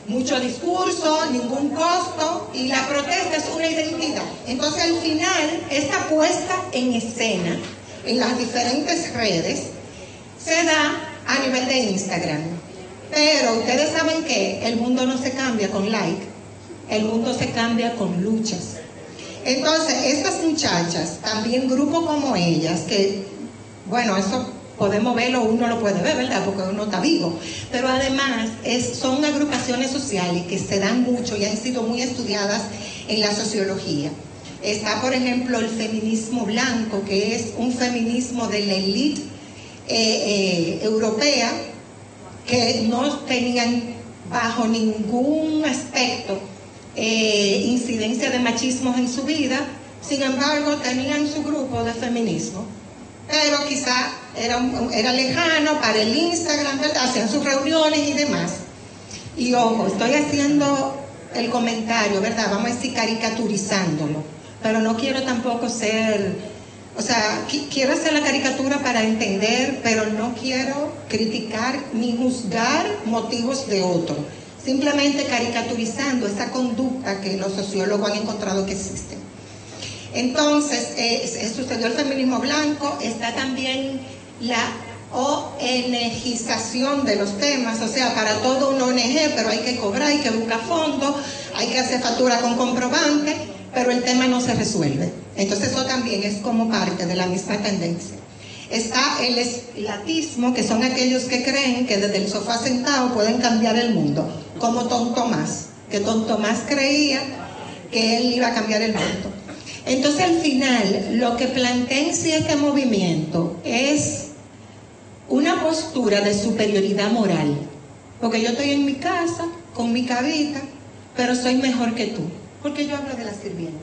Mucho discurso, ningún costo, y la protesta es una identidad. Entonces, al final, esta puesta en escena en las diferentes redes se da a nivel de Instagram. Pero ustedes saben que el mundo no se cambia con like, el mundo se cambia con luchas. Entonces, estas muchachas, también grupos como ellas, que, bueno, eso podemos verlo, uno lo puede ver, ¿verdad? Porque uno está vivo. Pero además, son agrupaciones sociales que se dan mucho y han sido muy estudiadas en la sociología. Está, por ejemplo, el feminismo blanco, que es un feminismo de la élite europea, que no tenían bajo ningún aspecto incidencia de machismo en su vida, sin embargo tenían su grupo de feminismo, pero quizá era lejano para el Instagram, ¿verdad? Hacían sus reuniones y demás. Y ojo, estoy haciendo el comentario, ¿verdad? Vamos a decir caricaturizándolo, pero no quiero tampoco ser... O sea, quiero hacer la caricatura para entender, pero no quiero criticar ni juzgar motivos de otro. Simplemente caricaturizando esa conducta que los sociólogos han encontrado que existe. Entonces, sucedió el feminismo blanco, está también la ONGización de los temas, o sea, para todo un ONG, pero hay que cobrar, hay que buscar fondos, hay que hacer factura con comprobante, pero el tema no se resuelve. Entonces eso también es como parte de la misma tendencia. Está el eslatismo, que son aquellos que creen que desde el sofá sentado pueden cambiar el mundo, como Tom Tomás, que Tom Tomás creía que él iba a cambiar el mundo. Entonces al final, lo que plantea en sí este movimiento es una postura de superioridad moral, porque yo estoy en mi casa, con mi cabita, pero soy mejor que tú, porque yo hablo de las sirvientas.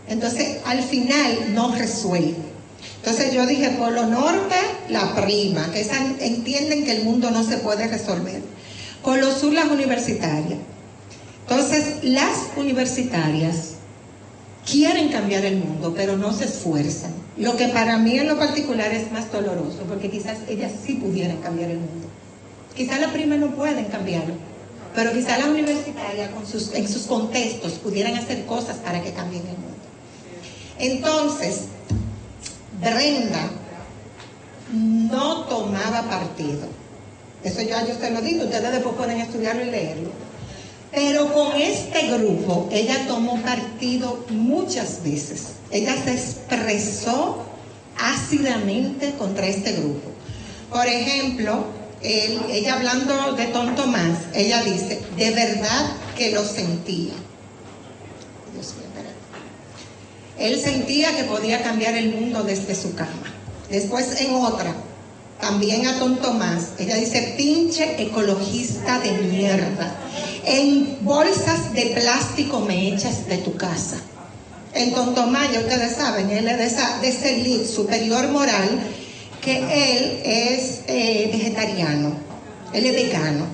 Entonces, al final no resuelve. Entonces yo dije, por lo norte, la prima, que entienden que el mundo no se puede resolver. Por lo sur, las universitarias. Entonces, las universitarias quieren cambiar el mundo, pero no se esfuerzan. Lo que para mí en lo particular es más doloroso, porque quizás ellas sí pudieran cambiar el mundo. Quizás las primas no pueden cambiarlo, pero quizás las universitarias en sus contextos pudieran hacer cosas para que cambien el mundo. Entonces, Brenda no tomaba partido. Eso ya yo se lo digo, ustedes después pueden estudiarlo y leerlo. Pero con este grupo, ella tomó partido muchas veces. Ella se expresó ácidamente contra este grupo. Por ejemplo, ella hablando de Tom Tomás, ella dice, de verdad que lo sentía. Dios mío, espérate. Él sentía que podía cambiar el mundo desde su cama. Después en otra, también a Tom Tomás, ella dice, pinche ecologista de mierda. En bolsas de plástico me echas de tu casa. En Tom Tomás, ya ustedes saben, él es de ese elite superior moral, que él es vegetariano, él es vegano.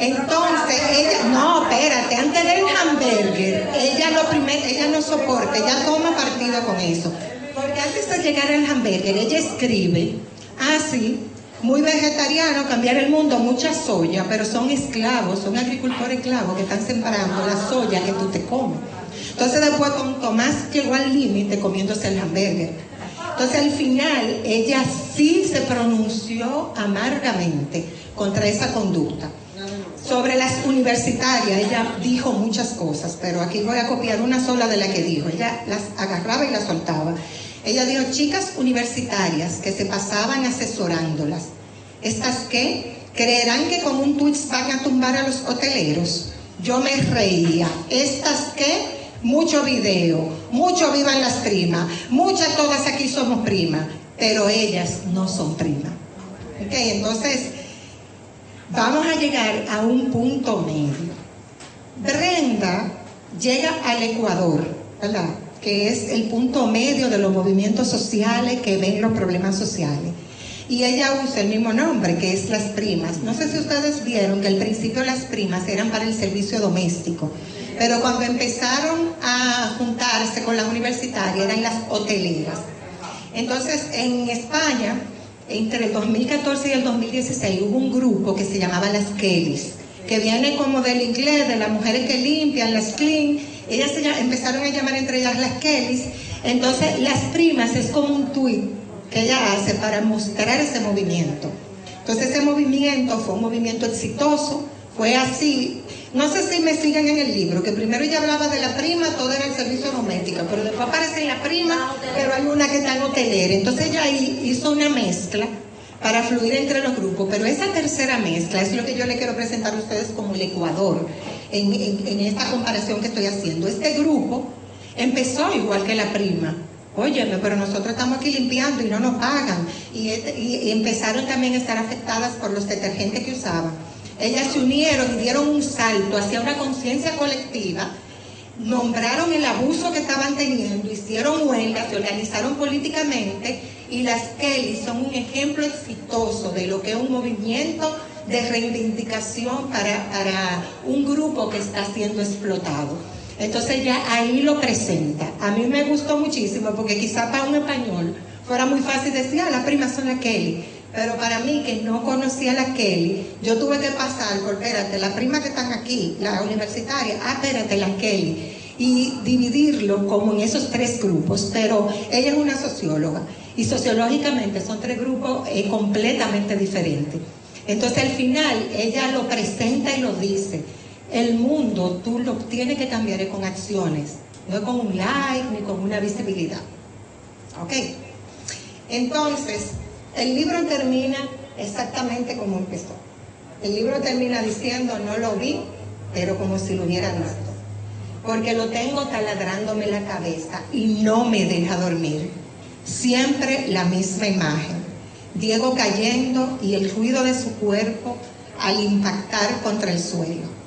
Entonces, ella, no, espérate, antes del hamburger, ella no soporta, ella toma partido con eso. Porque antes de llegar al hamburger, ella escribe, así, muy vegetariano, cambiar el mundo, mucha soya, pero son esclavos, son agricultores esclavos que están sembrando la soya que tú te comes. Entonces después con Tomás llegó al límite comiéndose el hamburger. Entonces al final ella sí se pronunció amargamente contra esa conducta. Sobre las universitarias, ella dijo muchas cosas, pero aquí voy a copiar una sola de la que dijo. Ella las agarraba y las soltaba. Ella dijo, chicas universitarias que se pasaban asesorándolas, estas que creerán que con un tweet van a tumbar a los hoteleros. Yo me reía. Estas que, mucho video, mucho vivan las primas, muchas todas aquí somos primas, pero ellas no son primas. Okay, entonces, vamos a llegar a un punto medio. Brenda llega al Ecuador, ¿verdad?, que es el punto medio de los movimientos sociales que ven los problemas sociales. Y ella usa el mismo nombre, que es Las Primas. No sé si ustedes vieron que al principio las primas eran para el servicio doméstico, pero cuando empezaron a juntarse con las universitarias eran las hoteleras. Entonces, en España, entre el 2014 y el 2016, hubo un grupo que se llamaba Las Kellys, que viene como del inglés, de las mujeres que limpian, las clean. Ellas empezaron a llamar entre ellas Las Kellys. Entonces, Las Primas es como un tuit que ella hace para mostrar ese movimiento. Entonces, ese movimiento fue un movimiento exitoso, fue así. No sé si me siguen en el libro, que primero ella hablaba de la prima, todo era el servicio doméstico, pero después aparece en la prima, pero hay una que está en hotelera. Entonces ella ahí hizo una mezcla para fluir entre los grupos, pero esa tercera mezcla es lo que yo le quiero presentar a ustedes como el Ecuador, en esta comparación que estoy haciendo. Este grupo empezó igual que la prima. Óyeme, pero nosotros estamos aquí limpiando y no nos pagan. Y empezaron también a estar afectadas por los detergentes que usaban. Ellas se unieron y dieron un salto hacia una conciencia colectiva, nombraron el abuso que estaban teniendo, hicieron huelgas, se organizaron políticamente, y las Kellys son un ejemplo exitoso de lo que es un movimiento de reivindicación para un grupo que está siendo explotado. Entonces ya ahí lo presenta. A mí me gustó muchísimo porque quizá para un español fuera muy fácil decir, las primas son las Kelly. Pero para mí, que no conocía a la Kelly, yo tuve que pasar por, espérate, las primas que están aquí, la universitaria, espérate, la Kelly, y dividirlo como en esos tres grupos. Pero ella es una socióloga, y sociológicamente son tres grupos completamente diferentes. Entonces al final, ella lo presenta y lo dice. El mundo tú lo tienes que cambiar con acciones, no con un like ni con una visibilidad. ¿Ok? Entonces, el libro termina exactamente como empezó. El libro termina diciendo, no lo vi, pero como si lo hubiera visto. Porque lo tengo taladrándome la cabeza y no me deja dormir. Siempre la misma imagen. Diego cayendo y el ruido de su cuerpo al impactar contra el suelo.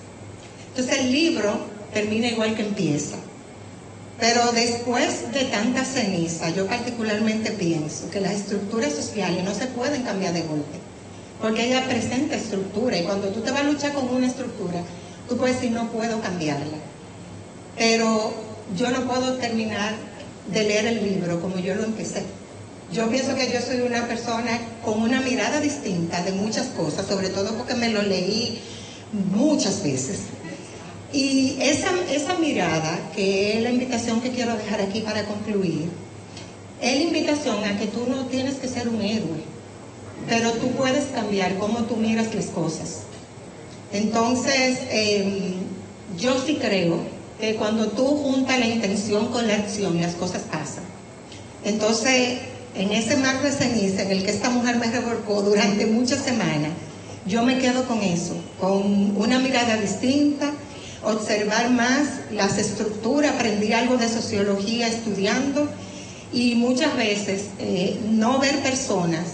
Entonces el libro termina igual que empieza. Pero después de tanta ceniza, yo particularmente pienso que las estructuras sociales no se pueden cambiar de golpe, porque ella presenta estructura, y cuando tú te vas a luchar con una estructura, tú puedes decir, no puedo cambiarla. Pero yo no puedo terminar de leer el libro como yo lo empecé. Yo pienso que yo soy una persona con una mirada distinta de muchas cosas, sobre todo porque me lo leí muchas veces. Y esa mirada, que es la invitación que quiero dejar aquí para concluir, es la invitación a que tú no tienes que ser un héroe, pero tú puedes cambiar cómo tú miras las cosas. Entonces, yo sí creo que cuando tú juntas la intención con la acción, las cosas pasan. Entonces, en ese mar de ceniza en el que esta mujer me revolcó durante muchas semanas, yo me quedo con eso, con una mirada distinta, observar más las estructuras, aprendí algo de sociología estudiando, y muchas veces no ver personas,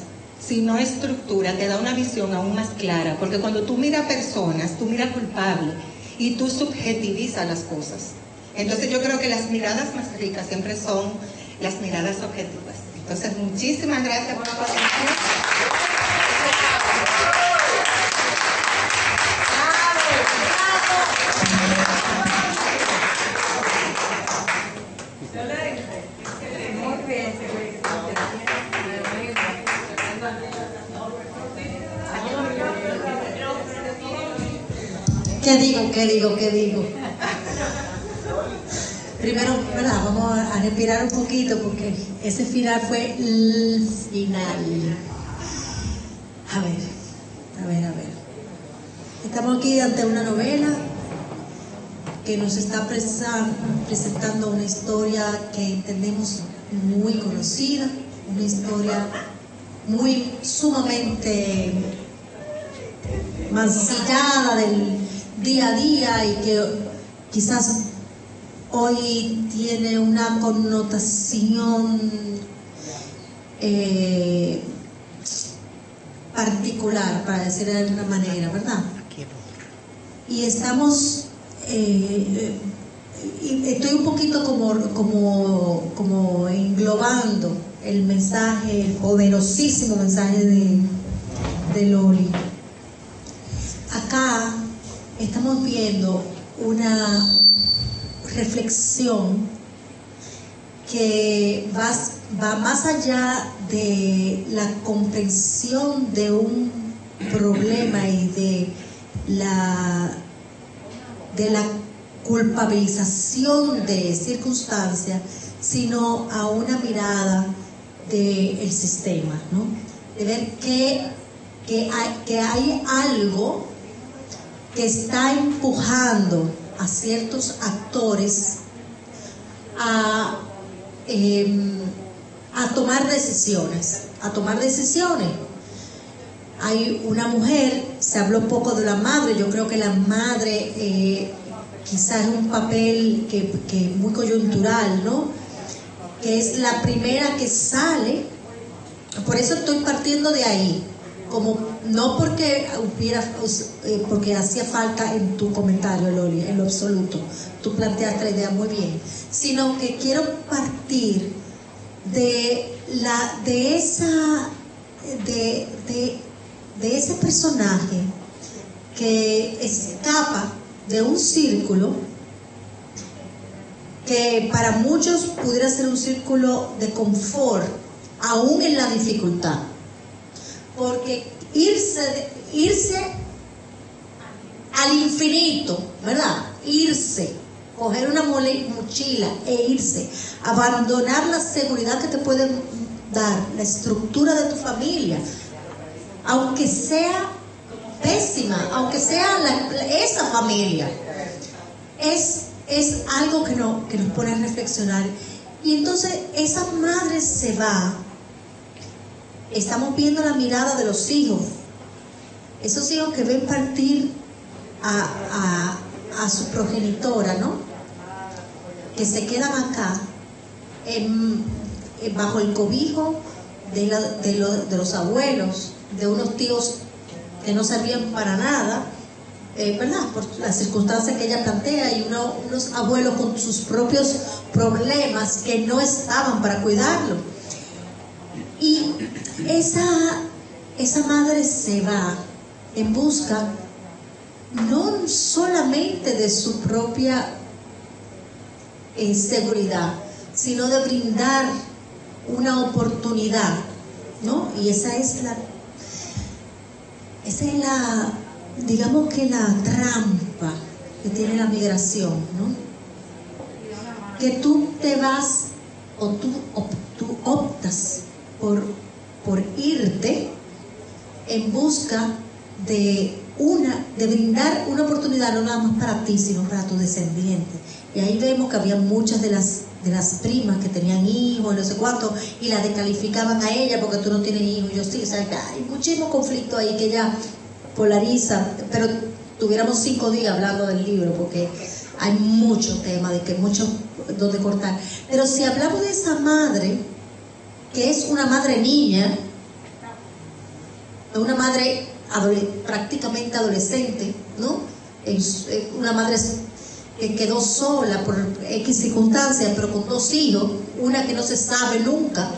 sino estructura, te da una visión aún más clara, porque cuando tú miras personas, tú miras culpable y tú subjetivizas las cosas. Entonces yo creo que las miradas más ricas siempre son las miradas objetivas. Entonces muchísimas gracias por la atención. ¿Qué digo? Primero, ¿verdad? Vamos a respirar un poquito porque ese final fue el final. A ver. Estamos aquí ante una novela que nos está presentando una historia que entendemos muy conocida, una historia muy sumamente mancillada del día a día y que quizás hoy tiene una connotación particular, para decirlo de alguna manera, ¿verdad? Y estamos, y estoy un poquito como englobando el mensaje, el poderosísimo mensaje de Loli. Acá estamos viendo una reflexión que va más allá de la comprensión de un problema y de la culpabilización de circunstancias, sino a una mirada del sistema, ¿no? De ver que hay algo que está empujando a ciertos actores a tomar decisiones. Hay una mujer, se habló poco de la madre, yo creo que la madre quizás es un papel que muy coyuntural, ¿no? Que es la primera que sale, por eso estoy partiendo de ahí, como no porque porque hacía falta en tu comentario, Loli, en lo absoluto, tú planteaste la idea muy bien, sino que quiero partir de ese personaje que escapa de un círculo que para muchos pudiera ser un círculo de confort, aún en la dificultad. Porque irse al infinito, ¿verdad? Coger una mochila e irse, abandonar la seguridad que te pueden dar, la estructura de tu familia, aunque sea pésima, aunque sea esa familia, es algo que nos pone a reflexionar. Y entonces esa madre se va. Estamos viendo la mirada de los hijos, esos hijos que ven partir a su progenitora, ¿no? Que se quedan acá bajo el cobijo de los abuelos, de unos tíos que no servían para nada, ¿verdad? Por las circunstancias que ella plantea, y unos abuelos con sus propios problemas que no estaban para cuidarlo. Y esa madre se va en busca no solamente de su propia seguridad, sino de brindar una oportunidad, ¿no? Y esa es la, digamos que la trampa que tiene la migración, ¿no? Que tú te vas o tú optas por irte en busca de brindar una oportunidad, no nada más para ti, sino para tu descendiente. Y ahí vemos que había muchas de las primas que tenían hijos, no sé cuánto, y la descalificaban a ella porque tú no tienes hijos. Yo sí, o sea, hay muchísimo conflicto ahí que ella polariza, pero tuviéramos 5 días hablando del libro porque hay mucho tema, mucho donde cortar. Pero si hablamos de esa madre, que es una madre niña, una madre prácticamente adolescente, ¿no? Es una madre que quedó sola por X circunstancias, pero con 2 hijos, una que no se sabe nunca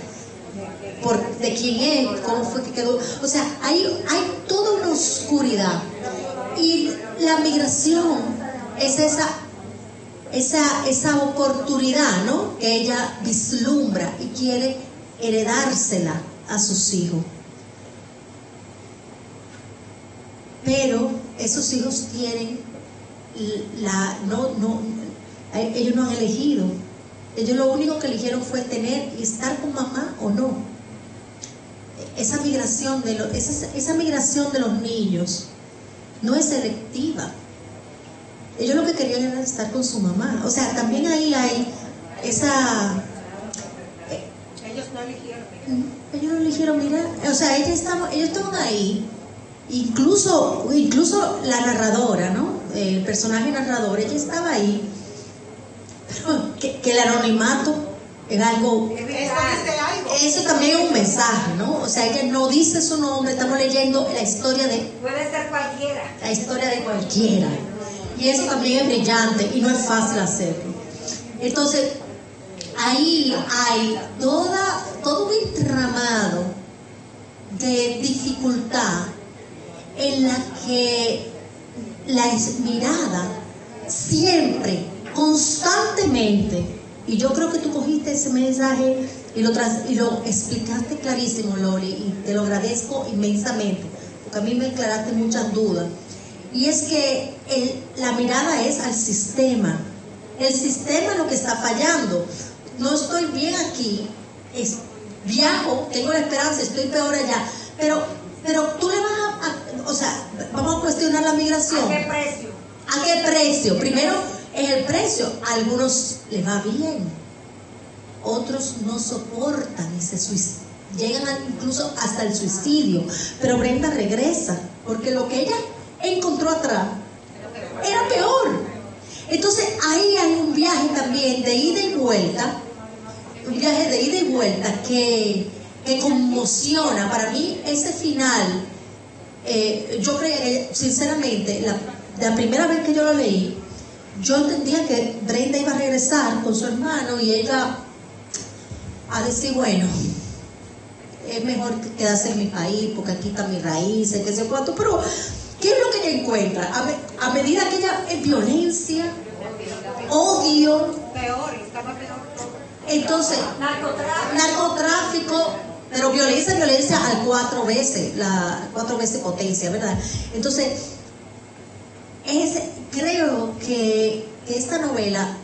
de quién es, cómo fue que quedó. O sea, hay toda una oscuridad. Y la migración es esa oportunidad, ¿no? Que ella vislumbra y quiere heredársela a sus hijos. Pero esos hijos tienen ellos no han elegido. Ellos lo único que eligieron fue tener y estar con mamá o no. Esa migración de los niños no es selectiva. Ellos lo que querían era estar con su mamá. O sea, también ahí hay esa... Ellos no eligieron. Ellos no eligieron, mira. O sea, ellos estaban ahí. Incluso la narradora, ¿no? El personaje narrador, ella estaba ahí. Pero que el anonimato es algo... Eso también es un mensaje, ¿no? O sea, ella no dice su nombre, estamos leyendo la historia de... Puede ser cualquiera. La historia de cualquiera. Y eso también es brillante y no es fácil hacerlo. Entonces, ahí hay todo un entramado de dificultad en la que la mirada siempre, constantemente, y yo creo que tú cogiste ese mensaje y lo explicaste clarísimo, Loli, y te lo agradezco inmensamente, porque a mí me aclaraste muchas dudas. Y es que la mirada es al sistema. El sistema es lo que está fallando. No estoy bien aquí, viajo, tengo la esperanza, estoy peor allá. Pero tú le vas o sea, vamos a cuestionar la migración. ¿A qué precio? ¿A qué precio? Primero es el precio. A algunos les va bien, otros no soportan y se suicidan. Llegan incluso hasta el suicidio. Pero Brenda regresa, porque lo que ella encontró atrás era peor. Entonces ahí hay un viaje también de ida y vuelta, que conmociona. Para mí ese final, yo creo que sinceramente la primera vez que yo lo leí, yo entendía que Brenda iba a regresar con su hermano y ella a decir, bueno, es mejor quedarse en mi país porque aquí están mis raíces, qué sé cuánto. Pero ¿qué es lo que ella encuentra? A medida que ella es violencia, odio, Estaba peor. entonces narcotráfico, pero violencia al 4 veces potencia, ¿verdad? Entonces creo que esta novela,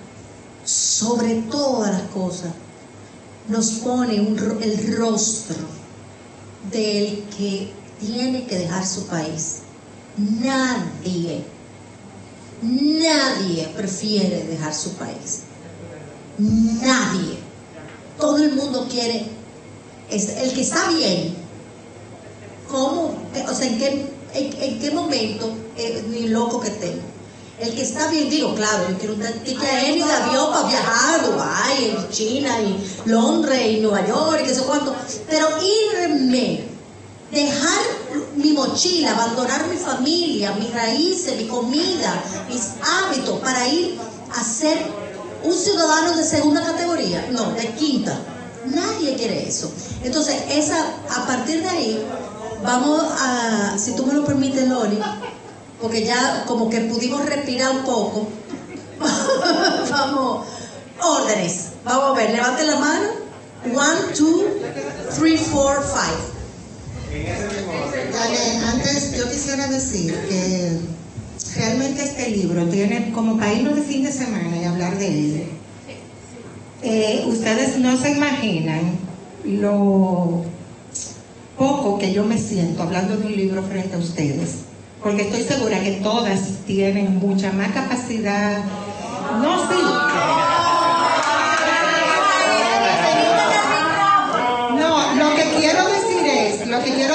sobre todas las cosas, nos pone el rostro del que tiene que dejar su país. Nadie prefiere dejar su país. Nadie. Todo el mundo quiere. El que está bien, ¿cómo? O sea, ¿en qué momento? Ni loco que tengo. El que está bien, digo, claro, yo quiero un ticket aéreo de avión para viajar a Dubái, y China, y Londres, y Nueva York, y qué sé cuánto. Pero irme, dejar mi mochila, abandonar mi familia, mis raíces, mi comida, mis hábitos, para ir a ser un ciudadano de segunda categoría, no, de quinta. Nadie quiere eso. Entonces, a partir de ahí, vamos a, si tú me lo permites, Loli, porque ya como que pudimos respirar un poco. Vamos, órdenes. Vamos a ver, levanten la mano. 1, 2, 3, 4, 5. Antes yo quisiera decir que realmente este libro tiene como para irnos de fin de semana y hablar de él. Ustedes no se imaginan lo poco que yo me siento hablando de un libro frente a ustedes, porque estoy segura que todas tienen mucha más capacidad. No, sí. No, lo que quiero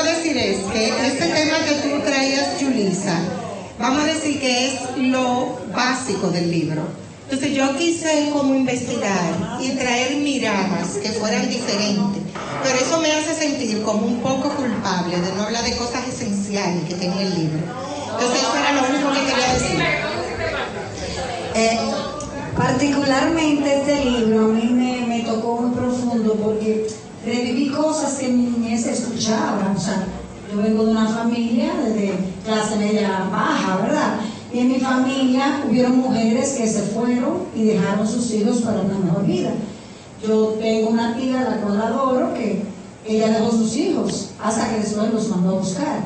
decir es que este tema que tú traías, Julissa, vamos a decir que es lo básico del libro. Entonces yo quise como investigar y traer miradas que fueran diferentes, pero eso me hace sentir como un poco culpable de no hablar de cosas esenciales que tenía el libro. Entonces eso era lo único que quería decir. Particularmente este libro a mí me tocó muy profundo porque reviví cosas que en mi niñez escuchaba. O sea, yo vengo de una familia de clase media baja, ¿verdad? Y en mi familia hubieron mujeres que se fueron y dejaron sus hijos para una mejor vida. Yo tengo una tía, la cual adoro, que ella dejó sus hijos hasta que después los mandó a buscar.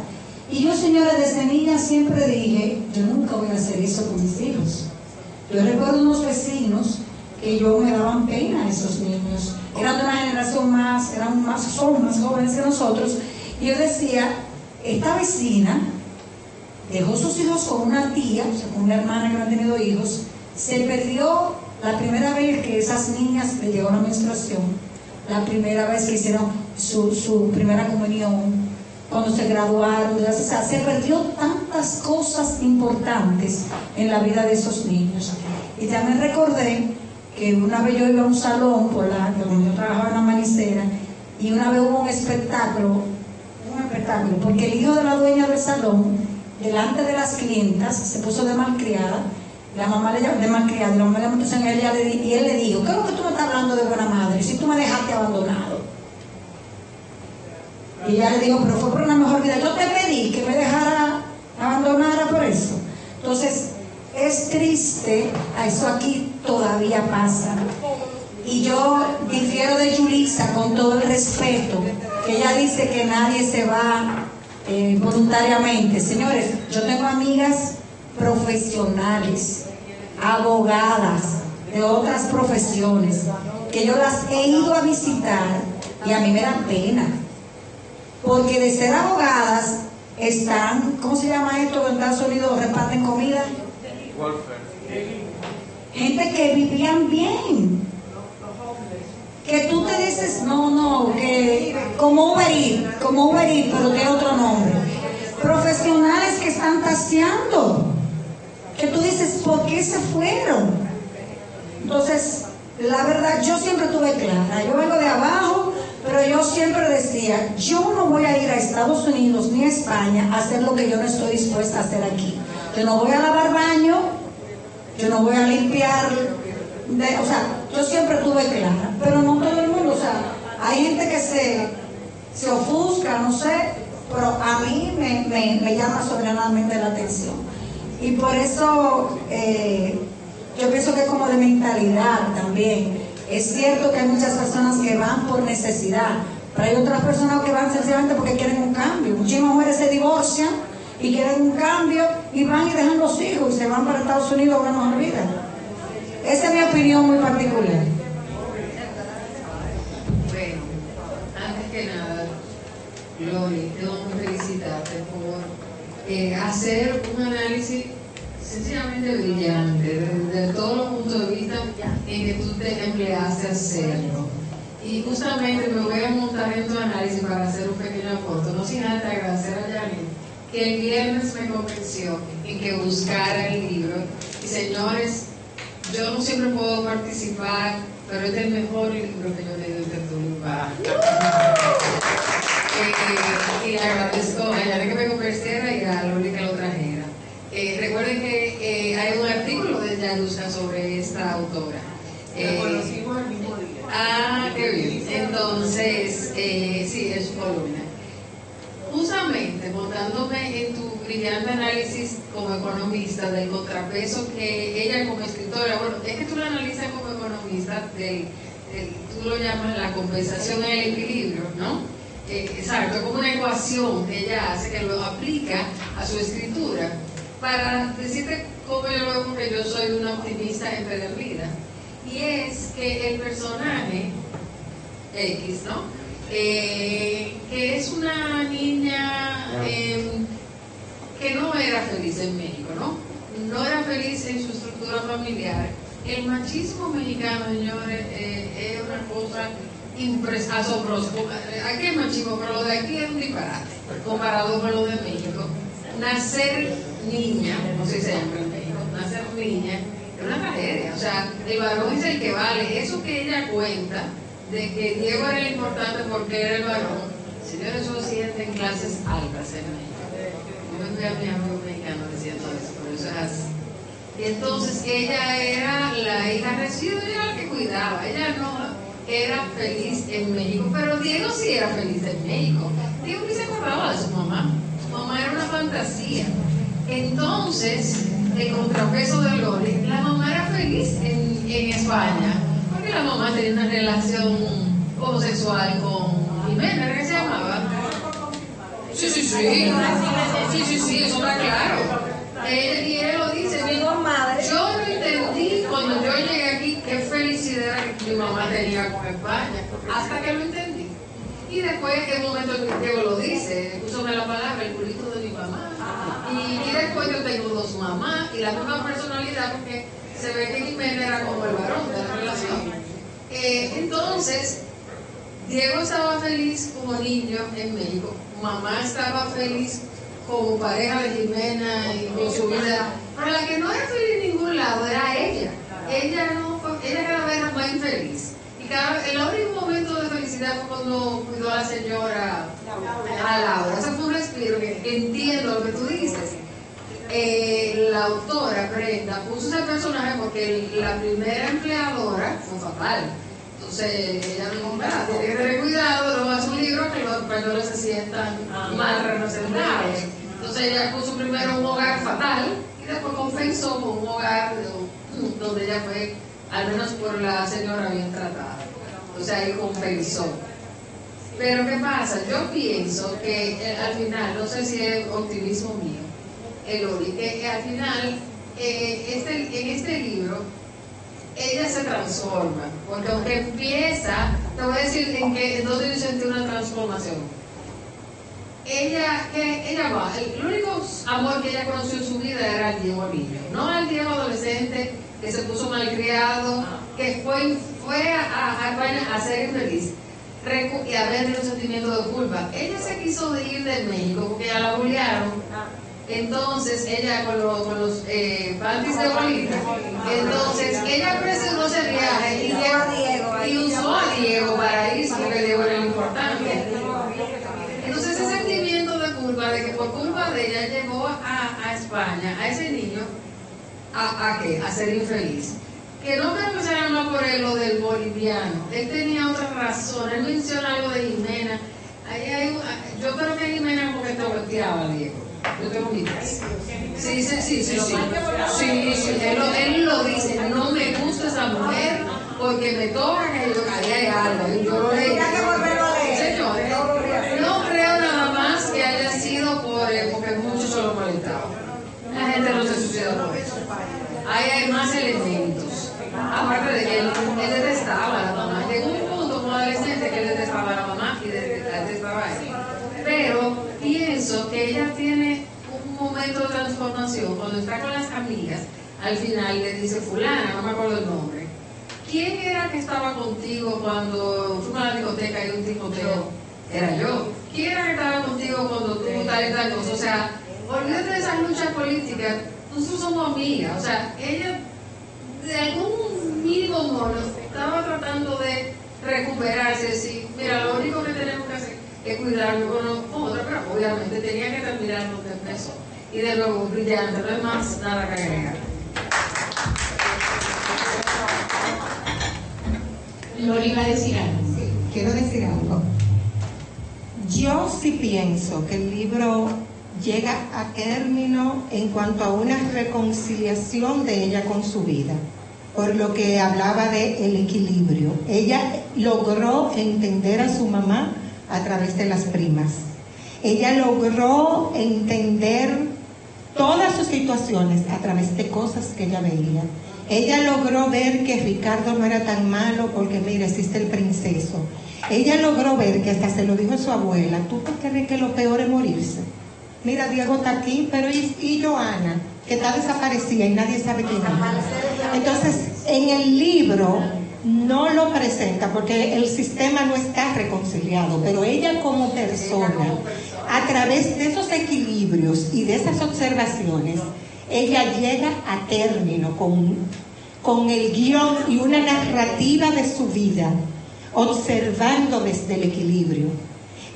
Y yo, señora, desde niña siempre dije, yo nunca voy a hacer eso con mis hijos. Yo recuerdo unos vecinos que yo me daban pena a esos niños. Eran de una generación más, son más jóvenes que nosotros. Y yo decía, esta vecina dejó sus hijos con una tía, o sea, con una hermana que no ha tenido hijos, se perdió la primera vez que esas niñas le llegó la menstruación, la primera vez que hicieron su primera comunión, cuando se graduaron, o sea, se perdió tantas cosas importantes en la vida de esos niños. Y ya me recordé que una vez yo iba a un salón, donde yo trabajaba en la Manicera, y una vez hubo un espectáculo, porque el hijo de la dueña del salón, delante de las clientas, se puso de malcriada, la mamá le llamó de malcriada, y la mamá le llamó atención a ella, y él le dijo, ¿qué es lo que tú me estás hablando de buena madre? Si tú me dejaste abandonado. Y ella le dijo, pero fue por una mejor vida. Yo te pedí que me dejara abandonara por eso. Entonces, es triste, eso aquí todavía pasa. Y yo difiero de Yulisa con todo el respeto, que ella dice que nadie se va voluntariamente. Señores, yo tengo amigas profesionales, abogadas de otras profesiones, que yo las he ido a visitar y a mí me da pena. Porque de ser abogadas están, ¿cómo se llama esto en Estados Unidos? ¿Reparten comida? Gente que vivían bien. Que tú te dices, no, que como Uber Eats, pero de otro nombre. Profesionales que están taseando. Que tú dices, ¿por qué se fueron? Entonces, la verdad, yo siempre tuve clara. Yo vengo de abajo, pero yo siempre decía, yo no voy a ir a Estados Unidos ni a España a hacer lo que yo no estoy dispuesta a hacer aquí. Yo no voy a lavar baño, yo no voy a limpiar, o sea, yo siempre tuve clara, pero no todo el mundo, o sea, hay gente que se ofusca, no sé, pero a mí me llama soberanamente la atención. Y por eso yo pienso que es como de mentalidad también. Es cierto que hay muchas personas que van por necesidad, pero hay otras personas que van sencillamente porque quieren un cambio. Muchísimas mujeres se divorcian y quieren un cambio y van y dejan los hijos y se van para Estados Unidos a una mejor vida. Esa es mi opinión muy particular. Bueno, antes que nada, Lori, tengo que felicitarte por hacer un análisis sencillamente brillante, desde todos los puntos de vista en que tú te empleaste a hacerlo. Y justamente me voy a montar en tu análisis para hacer un pequeño aporte, no sin antes agradecer a Janet, que el viernes me convenció en que buscara el libro. Y señores, yo no siempre puedo participar, pero este es el mejor libro que yo he leído en Tertulia Urbana. Y le agradezco a Janet que me convenciera y a Loli que lo trajera. Recuerden que hay un artículo de Yaruska sobre esta autora. Lo conocimos el mismo día. Ah, qué bien. Entonces, sí, es su columna. Justamente, montándome en tu brillante análisis como economista del contrapeso que ella como escritora, bueno, es que tú lo analizas como economista, tú lo llamas la compensación en el equilibrio, ¿no? Exacto, como una ecuación que ella hace, que lo aplica a su escritura. Para decirte cómo yo lo veo, porque yo soy una optimista empedernida, y es que el personaje X, ¿no? Que es una niña que no era feliz en México, ¿no? No era feliz en su estructura familiar. El machismo mexicano, señores, es una cosa asombrosa. Aquí hay machismo, pero lo de aquí es un disparate comparado con lo de México. Nacer niña, no sé si se llama en México, nacer niña es una tragedia. O sea, el varón es el que vale. Eso que ella cuenta de que Diego era el importante porque era el varón, señores, eso lo siente en clases altas en México. Yo me fui a mi amigo mexicano diciendo eso, pero eso es así. Y entonces ella era la hija residente, ella era la que cuidaba, ella no era feliz en México, pero Diego sí era feliz en México. Diego ni se acordaba de su mamá. Su mamá era una fantasía. Entonces, el contrapeso de Lori, la mamá era feliz en España, porque la mamá tenía una relación homosexual con Jimena, ¿qué se llamaba? Sí, eso está claro. Y él lo dice, yo no entendí cuando yo llegué aquí qué felicidad que mi mamá tenía con España, hasta que lo entendí. Y después, en un momento que lo dice, púsome la palabra, el culito de mi mamá. Y después yo tengo dos mamás y la misma personalidad, porque se ve que Jimena era como el varón de la relación. Entonces, Diego estaba feliz como niño en México, mamá estaba feliz como pareja de Jimena y con su vida, pero la que no era feliz en ningún lado era ella. Ella cada vez era más infeliz. Y el único momento de felicidad fue cuando cuidó a la señora, a Laura. Eso fue un respiro, que entiendo lo que tú dices. La autora Brenda puso ese personaje porque la primera empleadora fue fatal. Entonces ella no tiene que tener cuidado, no hace un libro que los españoles se sientan mal representados. Entonces ella puso primero un hogar fatal y después compensó con un hogar donde ella fue, al menos por la señora, bien tratada. Entonces ahí compensó. Pero ¿qué pasa? Yo pienso que al final, no sé si es optimismo mío, que al final, en este libro, ella se transforma, porque aunque empieza, te voy a decir en dónde yo sentí una transformación. Ella va, el único amor que ella conoció en su vida era el Diego niño, no al Diego adolescente que se puso malcriado, que fue a España a ser infeliz y a ver un sentimiento de culpa. Ella se quiso ir de México porque ya la bullearon. Entonces ella con los panties de bolita, entonces ella presionó ese viaje y usó a Diego para irse, porque Diego era lo importante. Entonces ese sentimiento de culpa, de que por culpa de ella llegó a España, a ese niño, ¿a qué? A ser infeliz. Que no creo que sea más por él lo del boliviano, él tenía otra razón, él menciona algo de Jimena. Yo creo que Jimena como que te volteaba a Diego. Yo tengo mi casa. Sí. Él lo dice, no me gusta esa mujer porque me toca que yo hay algo. Y yo lo leí. Señores, no creo nada más que haya sido porque muchos se lo molestaban. La gente no se suicidó por eso. Ahí hay más elementos. Aparte de que él detestaba a la mamá. Llegó un punto como adolescente que él detestaba a la mamá y detestaba a él. Pero pienso que ella tiene un momento de transformación cuando está con las amigas. Al final le dice fulana, no me acuerdo el nombre, ¿quién era que estaba contigo cuando fuimos a la discoteca y un ticoteo? Era yo. ¿Quién era que estaba contigo cuando tú tal y tal cosa? O sea, olvídate de esas luchas políticas, nosotros somos amigas. O sea, ella de algún mínimo modo estaba tratando de recuperarse, decir, mira, lo único que tenemos que hacer que cuidarlo con otra, pero obviamente tenía que terminar donde empezó. Y de nuevo, brillante, no hay más nada que agregar. Lori va a decir algo. Sí, quiero decir algo. Yo sí pienso que el libro llega a término en cuanto a una reconciliación de ella con su vida, por lo que hablaba de el equilibrio. Ella logró entender a su mamá a través de las primas. Ella logró entender todas sus situaciones a través de cosas que ella veía. Ella logró ver que Ricardo no era tan malo porque, mira, existe el princeso. Ella logró ver que hasta se lo dijo a su abuela, ¿tú te crees que lo peor es morirse? Mira, Diego está aquí, pero ¿y Joana? Que está desaparecida y nadie sabe quién es. Entonces, en el libro no lo presenta porque el sistema no está reconciliado, pero ella como persona, a través de esos equilibrios y de esas observaciones, ella llega a término con el guión y una narrativa de su vida, observando desde el equilibrio.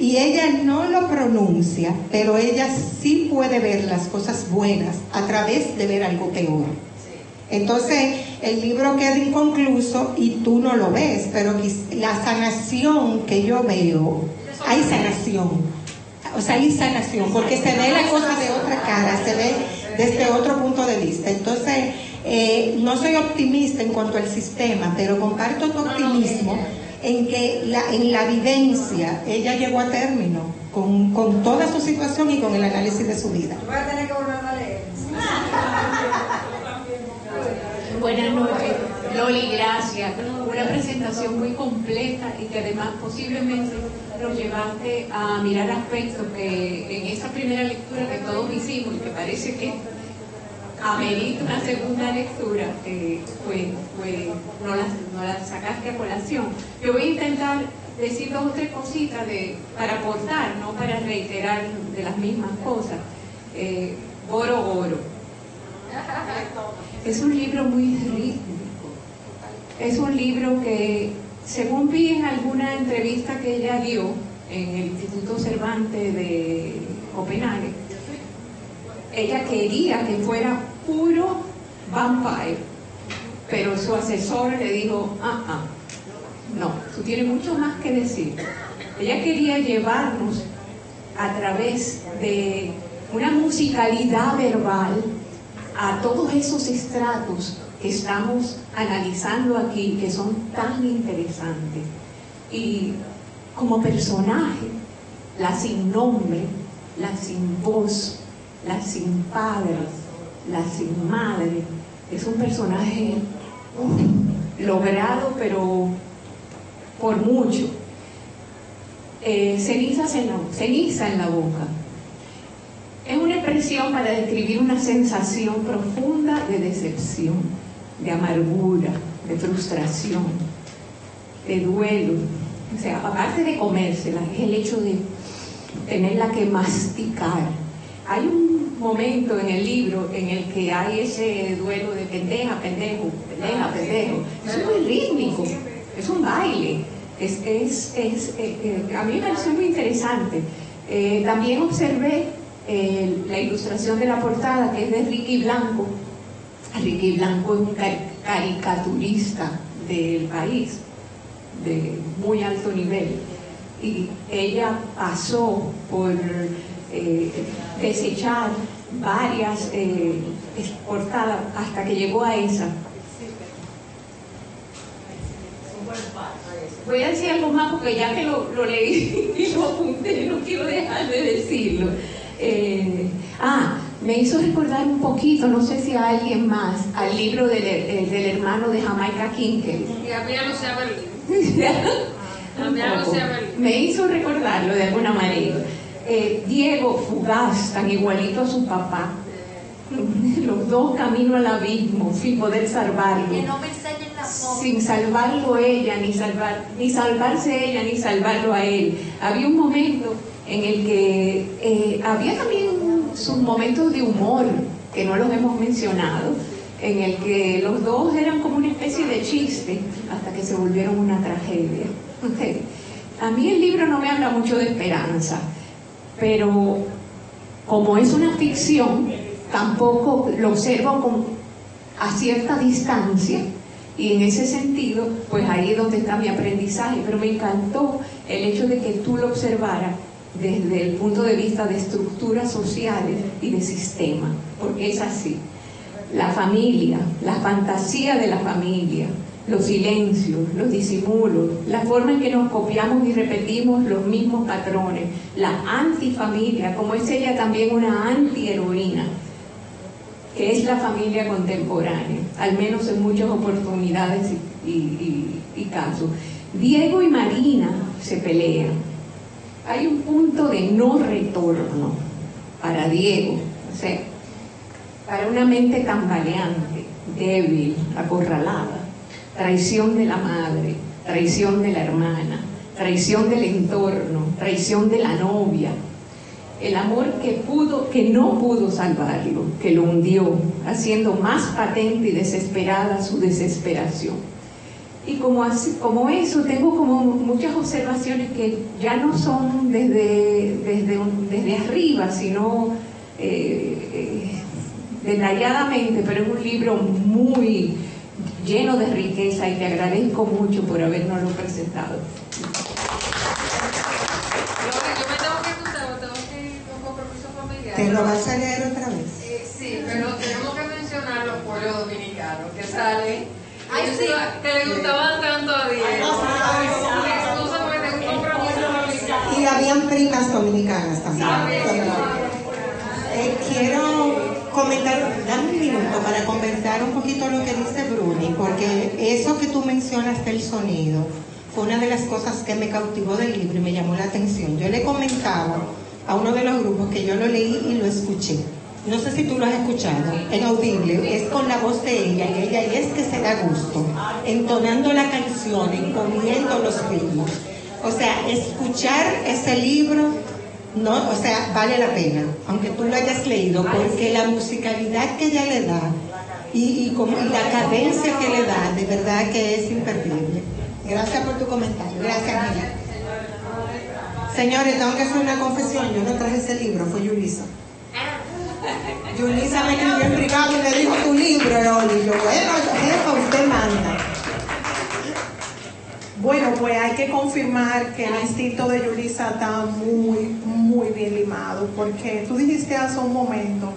Y ella no lo pronuncia, pero ella sí puede ver las cosas buenas a través de ver algo peor. Entonces, el libro queda inconcluso y tú no lo ves, pero la sanación que yo veo, hay sanación. O sea, hay sanación, porque se ve la cosa de otra cara, se ve desde otro punto de vista. Entonces, no soy optimista en cuanto al sistema, pero comparto tu optimismo en que en la vivencia ella llegó a término con toda su situación y con el análisis de su vida. Voy a tener que volver a leer. Buenas noches, Loli, gracias. Una presentación muy completa y que además posiblemente nos llevaste a mirar aspectos que en esa primera lectura que todos hicimos y que parece que amerita una segunda lectura, pues no la sacaste a colación. Yo voy a intentar decir 2 o 3 cositas para aportar, no para reiterar de las mismas cosas. Goro Goro. Es un libro muy rítmico. Es un libro que, según vi en alguna entrevista que ella dio en el Instituto Cervantes de Copenhague, ella quería que fuera puro vampire, pero su asesor le dijo, no, tú tienes mucho más que decir. Ella quería llevarnos a través de una musicalidad verbal a todos esos estratos que estamos analizando aquí, que son tan interesantes. Y como personaje, la sin nombre, la sin voz, la sin padre, la sin madre, es un personaje logrado, pero por mucho. Ceniza en la boca. Es una expresión para describir una sensación profunda de decepción, de amargura, de frustración, de duelo. O sea, aparte de comérsela, es el hecho de tenerla que masticar. Hay un momento en el libro en el que hay ese duelo de pendeja, pendejo, pendeja, pendejo. Es muy rítmico, es un baile. A mí me pareció muy interesante. También observé la ilustración de la portada, que es de Ricky Blanco. Ricky Blanco es un caricaturista del país, de muy alto nivel. Y ella pasó por desechar varias portadas hasta que llegó a esa. Voy a decir algo más porque ya que lo leí y lo apunté, no quiero dejar de decirlo. Me hizo recordar un poquito, no sé si a alguien más, al libro del hermano de Jamaica Kincaid. Y a mí ya no se llama el libro. Me hizo recordarlo de alguna manera. Diego, fugaz, tan igualito a su papá, los dos camino al abismo sin poder salvarlo. Que no me enseñen la foto. Sin salvarlo ella, ni salvarse ella, ni salvarlo a él. Había un momento en el que había también sus momentos de humor, que no los hemos mencionado, en el que los dos eran como una especie de chiste, hasta que se volvieron una tragedia. Okay. A mí el libro no me habla mucho de esperanza, pero como es una ficción, tampoco lo observo a cierta distancia, y en ese sentido, pues ahí es donde está mi aprendizaje. Pero me encantó el hecho de que tú lo observaras desde el punto de vista de estructuras sociales y de sistema, porque es así. La familia, la fantasía de la familia, los silencios, los disimulos, la forma en que nos copiamos y repetimos los mismos patrones, la antifamilia, como es ella también una antiheroína, que es la familia contemporánea, al menos en muchas oportunidades y casos. Diego y Marina se pelean. Hay un punto de no retorno para Diego, o sea, para una mente tambaleante, débil, acorralada. Traición de la madre, traición de la hermana, traición del entorno, traición de la novia. El amor que no pudo salvarlo, que lo hundió, haciendo más patente y desesperada su desesperación. Y como eso, tengo como muchas observaciones que ya no son desde arriba, sino detalladamente, pero es un libro muy lleno de riqueza y te agradezco mucho por habernoslo presentado. Yo me tengo que ir con compromiso familiar. ¿Te lo vas a leer otra vez? Sí, pero tenemos que mencionar los pollos dominicanos que salen. Ay, sí. Que le gustaban tanto a Diego. Y habían primas dominicanas también. Quiero comentar, dame un minuto para comentar un poquito lo que dice Bruni, porque eso que tú mencionas del sonido fue una de las cosas que me cautivó del libro y me llamó la atención. Yo le comentaba a uno de los grupos que yo lo leí y lo escuché. No sé si tú lo has escuchado, en audible, es con la voz de ella, y ella es que se da gusto, entonando la canción, imponiendo los ritmos. O sea, escuchar ese libro, no, o sea, vale la pena, aunque tú lo hayas leído, porque la musicalidad que ella le da y la cadencia que le da, de verdad que es imperdible. Gracias por tu comentario. Gracias, Miguel. Señores, tengo que hacer una confesión. Yo no traje ese libro, fue Yulisa. Yulisa me escribió en privado y me dijo tu libro, Oli. Yo, bueno, jefa, usted manda. Bueno, pues hay que confirmar que el instinto de Yulisa está muy bien limado, porque tú dijiste hace un momento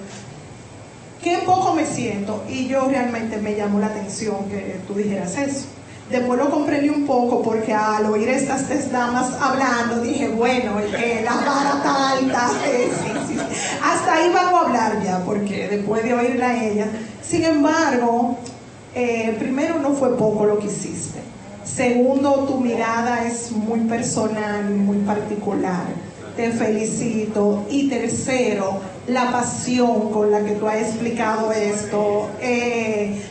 que poco me siento, y yo realmente me llamó la atención que tú dijeras eso. Después lo comprendí un poco, porque al oír estas tres damas hablando, dije, bueno, la vara está alta. Sí. Hasta ahí vamos a hablar ya, porque después de oírla a ella. Sin embargo, primero, no fue poco lo que hiciste. Segundo, tu mirada es muy personal, muy particular. Te felicito. Y tercero, la pasión con la que tú has explicado esto,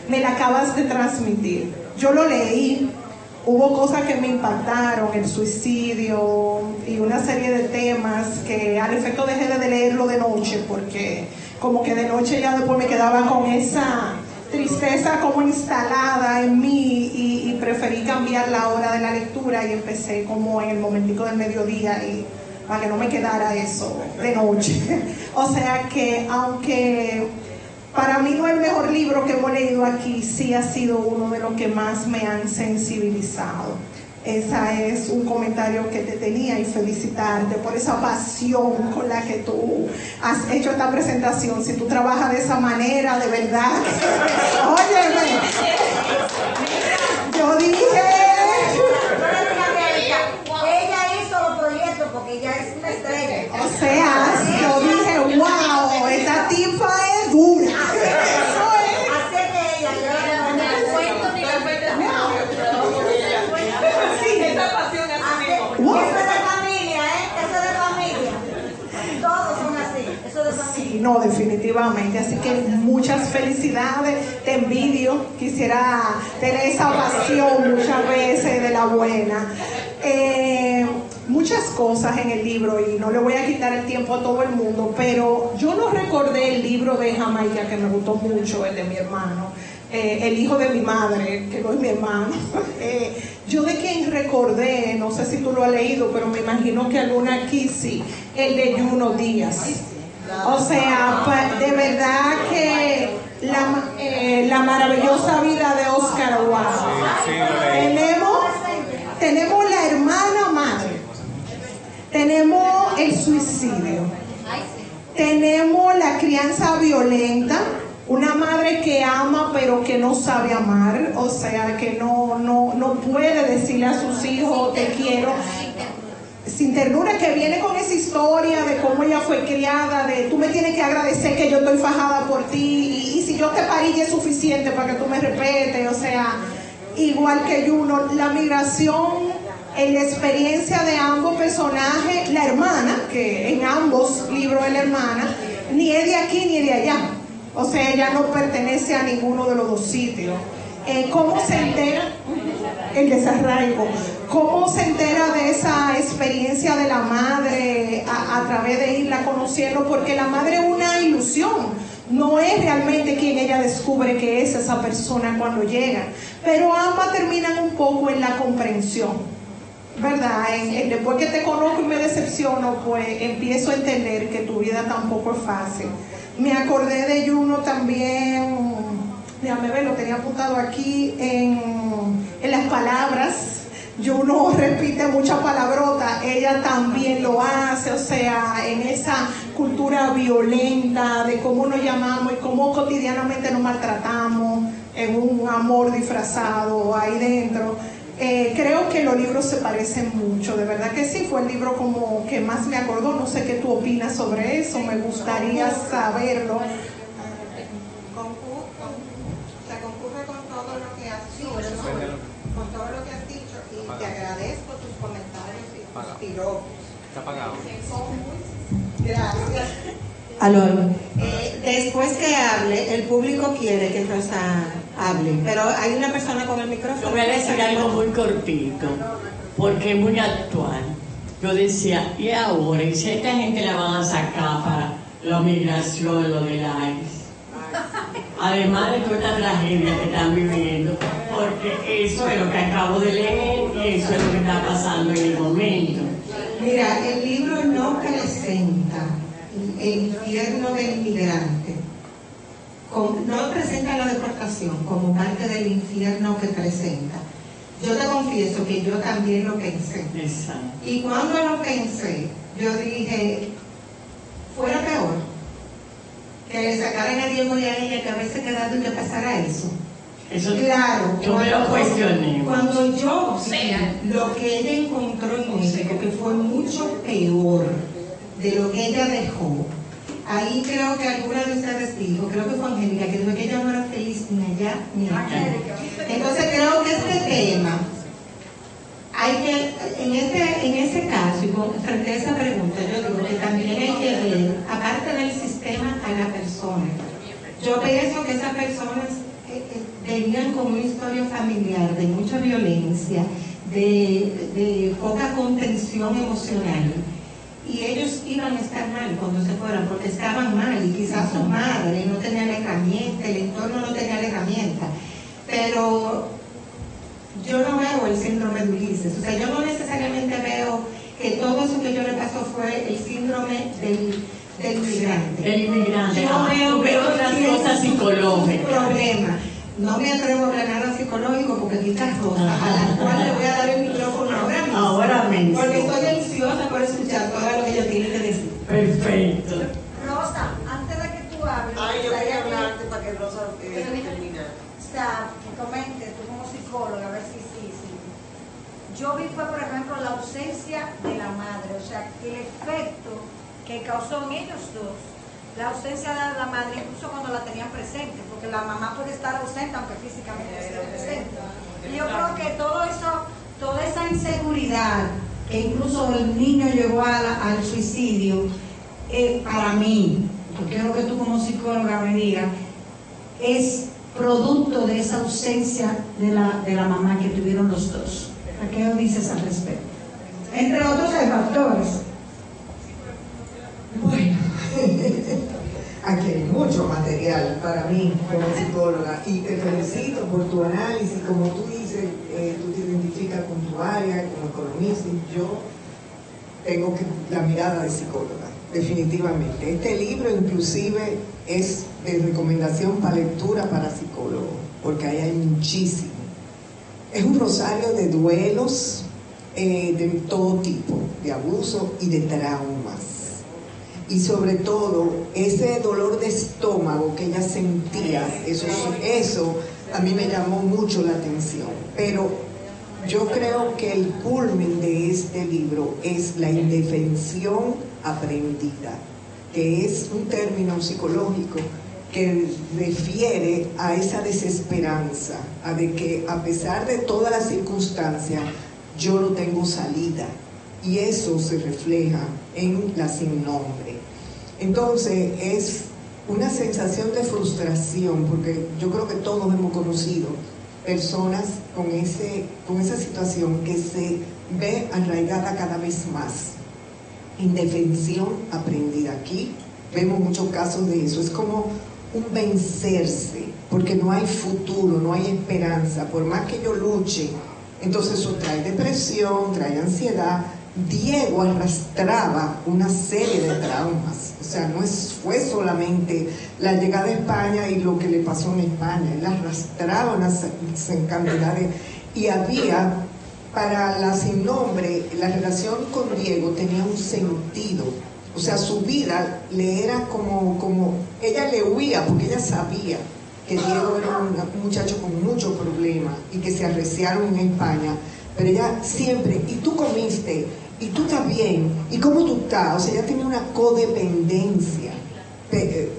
me la acabas de transmitir. Yo lo leí, hubo cosas que me impactaron, el suicidio y una serie de temas que al efecto dejé de leerlo de noche, porque como que de noche ya después me quedaba con esa tristeza como instalada en mí, y preferí cambiar la hora de la lectura y empecé como en el momentico del mediodía, y para que no me quedara eso de noche. O sea que aunque para mí no es el mejor libro que hemos leído aquí, sí ha sido uno de los que más me han sensibilizado. Ese es un comentario que te tenía, y felicitarte por esa pasión con la que tú has hecho esta presentación. Si tú trabajas de esa manera, de verdad, óyeme, yo dije... Ella hizo los proyectos porque ella es una estrella. O sea, yo dije, wow, esta tipa es dura. Así que ella, yo no me cuento ni la Esa pasión es así mismo. Eso es de familia, eso es de familia. Todos son así, eso es de familia. Sí, no, definitivamente. Así que muchas felicidades, te envidio. Quisiera tener esa pasión muchas veces de la buena. Muchas cosas en el libro, y no le voy a quitar el tiempo a todo el mundo, pero yo no recordé el libro de Jamaica, que me gustó mucho, el de mi hermano, el hijo de mi madre, que no es mi hermano. Yo de quien recordé, no sé si tú lo has leído, pero me imagino que alguna aquí sí, el de Juno Díaz. O sea, de verdad que la maravillosa vida de Oscar Wilde. Tenemos la hermana madre, tenemos el suicidio, tenemos la crianza violenta, una madre que ama pero que no sabe amar, o sea, que no puede decirle a sus hijos te quiero, sin ternura, que viene con esa historia de cómo ella fue criada, de tú me tienes que agradecer que yo estoy fajada por ti, y si yo te parí ya es suficiente para que tú me respetes. O sea, igual que Juno, la migración en la experiencia de ambos personajes, la hermana, que en ambos libros es la hermana, ni es de aquí ni es de allá, o sea, ella no pertenece a ninguno de los dos sitios. ¿Cómo se entera? El desarraigo. ¿Cómo se entera de esa experiencia de la madre a través de irla conociendo? Porque la madre es una ilusión, no es realmente quien ella descubre que es esa persona cuando llega, pero ambas terminan un poco en la comprensión, ¿verdad? Después que te conozco y me decepciono, pues empiezo a entender que tu vida tampoco es fácil. Me acordé de Juno también, déjame ver, lo tenía apuntado aquí en las palabras. Juno repite muchas palabrotas, ella también lo hace, o sea, en esa cultura violenta de cómo nos llamamos y cómo cotidianamente nos maltratamos, en un amor disfrazado ahí dentro. Creo que los libros se parecen mucho, de verdad que sí, fue el libro como que más me acordó. No sé qué tú opinas sobre eso, me gustaría saberlo. Concurre con todo lo que has dicho, con todo lo que has dicho, y te agradezco tus comentarios y tus piropos. Está apagado. Gracias. Aló. Después que hable, el público quiere que Rosa hable, pero hay una persona con el micrófono. Yo voy a decir algo muy cortito, porque es muy actual. Yo decía, ¿y ahora? ¿Y si a esta gente la van a sacar para la migración, lo del ICE? Además de toda esta tragedia que están viviendo, porque eso es lo que acabo de leer y eso es lo que está pasando en el momento. Mira, el libro no presenta el infierno del migrante, no presenta la deportación como parte del infierno que presenta. Yo te confieso que yo también lo pensé. Exacto. Y cuando lo pensé, yo dije, fuera peor que le sacaran a Diego y a ella que haberse quedado y que pasara eso. Eso claro, yo me lo cuestioné. Cuando yo vi lo que ella encontró en México, que fue mucho peor de lo que ella dejó, ahí creo que alguna de ustedes dijo, creo que fue Angélica, que dijo que ella no era feliz ni allá ni acá. Entonces creo que este tema, hay que, en ese caso, y frente a esa pregunta, yo digo que también hay que ver, aparte del sistema, a la persona. Yo pienso que esas personas venían con una historia familiar de mucha violencia, de poca contención emocional, y ellos iban a estar mal cuando se fueran, porque estaban mal, y quizás su madre no tenía la herramienta, el entorno no tenía la herramienta, pero yo no veo el síndrome de Ulises. O sea, yo no necesariamente veo que todo eso que yo le pasó fue el síndrome del inmigrante. El inmigrante. Yo veo otras cosas psicológicas. Un problema. No me atrevo a hablar nada psicológico porque aquí está Rosa, a la cual le voy a dar el micrófono ahora mismo. Ahora mismo. Porque estoy ansiosa por escuchar todo lo que ella tiene que decir. Perfecto. Rosa, antes de que tú hables, Yo quería hablarte para que Rosa termine. O sea, que comente, tú como psicóloga, a ver si. Yo vi fue, por ejemplo, la ausencia de la madre, o sea, el efecto que causó en ellos dos, la ausencia de la madre, incluso cuando la tenían presente, porque la mamá puede estar ausente aunque físicamente esté presente. Y yo creo que todo eso, toda esa inseguridad, que incluso el niño llegó al suicidio, para mí, yo quiero que tú como psicóloga me digas, es producto de esa ausencia de la mamá que tuvieron los dos. ¿A qué dices al respecto? Entre otros hay factores. Bueno, aquí hay mucho material para mí como psicóloga y te felicito por tu análisis. Como tú dices, tú te identificas con tu área como economista y yo tengo la mirada de psicóloga, definitivamente. Este libro inclusive es de recomendación para lectura para psicólogos, porque ahí hay muchísimo. Es un rosario de duelos de todo tipo, de abuso y de traumas. Y sobre todo, ese dolor de estómago que ella sentía, eso a mí me llamó mucho la atención. Pero yo creo que el culmen de este libro es la indefensión aprendida, que es un término psicológico que refiere a esa desesperanza, a de que a pesar de todas las circunstancias, yo no tengo salida. Y eso se refleja en la sin nombre. Entonces es una sensación de frustración, porque yo creo que todos hemos conocido personas con esa situación que se ve arraigada cada vez más. Indefensión aprendida. Aquí vemos muchos casos de eso. Es como un vencerse, porque no hay futuro, no hay esperanza, por más que yo luche. Entonces eso trae depresión, trae ansiedad. Diego arrastraba una serie de traumas, o sea, fue solamente la llegada a España y lo que le pasó en España, él arrastraba una cantidad de... Y había, para la sin nombre, la relación con Diego tenía un sentido. O sea, su vida le era como ella le huía porque ella sabía que Diego era un muchacho con muchos problemas y que se arreciaron en España, pero ella siempre, y tú comiste, y tú estás bien, y cómo tú estás, o sea, ella tenía una codependencia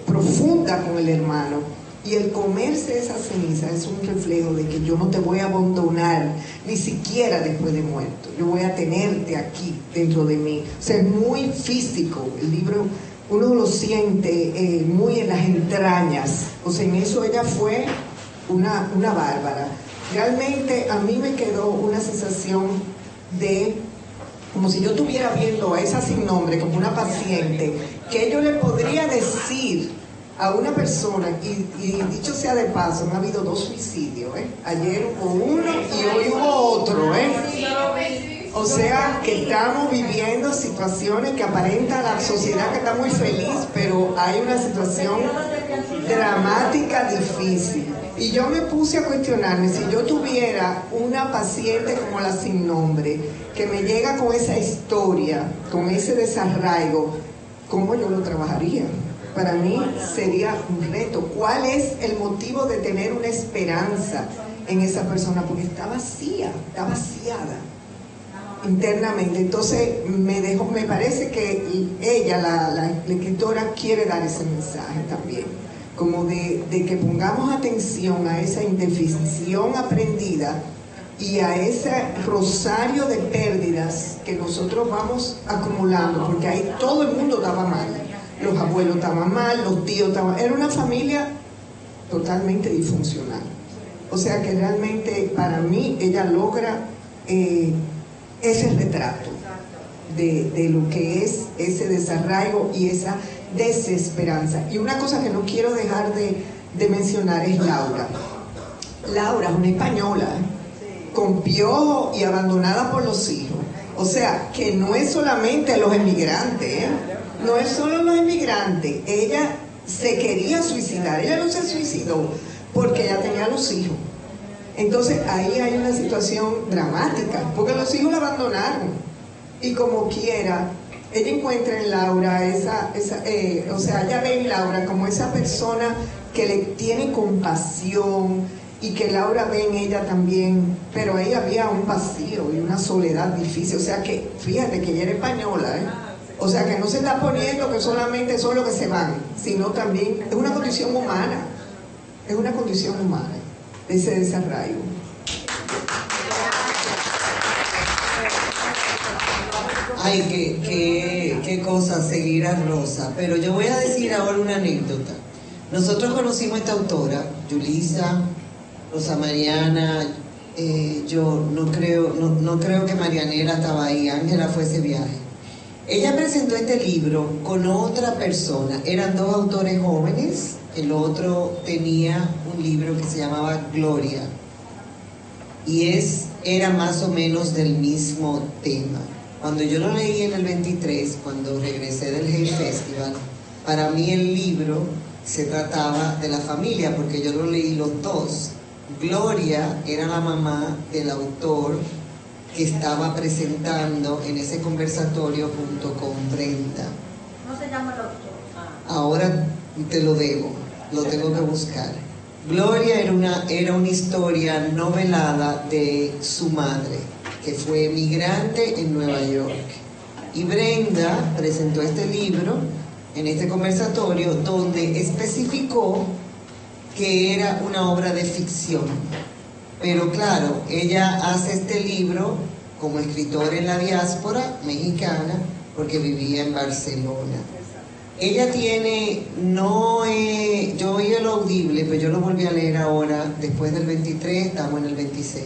profunda con el hermano, y el comerse esa ceniza es un reflejo de que yo no te voy a abandonar ni siquiera después de muerto, yo voy a tenerte aquí dentro de mí. O sea, es muy físico el libro, uno lo siente muy en las entrañas. O sea, en eso ella fue una bárbara. Realmente a mí me quedó una sensación de como si yo estuviera viendo a esa sin nombre como una paciente, que yo le podría decir a una persona, y dicho sea de paso, han habido 2 suicidios, ayer hubo uno y hoy hubo otro, o sea que estamos viviendo situaciones que aparenta la sociedad que está muy feliz, pero hay una situación dramática, difícil. Y yo me puse a cuestionarme, si yo tuviera una paciente como la sin nombre, que me llega con esa historia, con ese desarraigo, ¿cómo yo lo trabajaría? Para mí sería un reto. ¿Cuál es el motivo de tener una esperanza en esa persona? Porque está vacía, está vaciada internamente. Entonces me parece que ella, la escritora, quiere dar ese mensaje también, como de que pongamos atención a esa indefinición aprendida y a ese rosario de pérdidas que nosotros vamos acumulando, porque ahí todo el mundo estaba mal. Los abuelos estaban mal, los tíos estaban... Era una familia totalmente disfuncional. O sea que realmente para mí ella logra ese retrato de lo que es ese desarraigo y esa desesperanza. Y una cosa que no quiero dejar de mencionar es Laura. Laura es una española, con piojo y abandonada por los hijos. O sea, que no es solamente los emigrantes, no es solo los emigrantes. Ella se quería suicidar, ella no se suicidó porque ella tenía los hijos. Entonces ahí hay una situación dramática, porque los hijos la abandonaron. Y como quiera, ella encuentra en Laura o sea, ella ve en Laura como esa persona que le tiene compasión, y que Laura ve en ella también, pero ahí había un vacío y una soledad difícil. O sea que, fíjate que ella era española, o sea que no se está poniendo que solamente son los que se van, sino también es una condición humana, ese desarraigo. Ay, qué cosa seguir a Rosa. Pero yo voy a decir ahora una anécdota. Nosotros conocimos a esta autora, Yulisa, Rosa Mariana, yo no creo que Marianela estaba ahí, Ángela fue ese viaje. Ella presentó este libro con otra persona, eran 2 autores jóvenes, el otro tenía un libro que se llamaba Gloria, y era más o menos del mismo tema. Cuando yo lo leí en el 23, cuando regresé del Hay Festival, para mí el libro se trataba de la familia, porque yo lo leí los 2. Gloria era la mamá del autor que estaba presentando en ese conversatorio junto con Brenda. ¿No se llama el autor? Ahora te lo debo, lo tengo que buscar. Gloria era una historia novelada de su madre, que fue emigrante en Nueva York. Y Brenda presentó este libro en este conversatorio donde especificó que era una obra de ficción. Pero claro, ella hace este libro como escritora en la diáspora mexicana porque vivía en Barcelona. Ella tiene, yo oí el audible, pero yo lo volví a leer ahora, después del 23, estamos en el 26.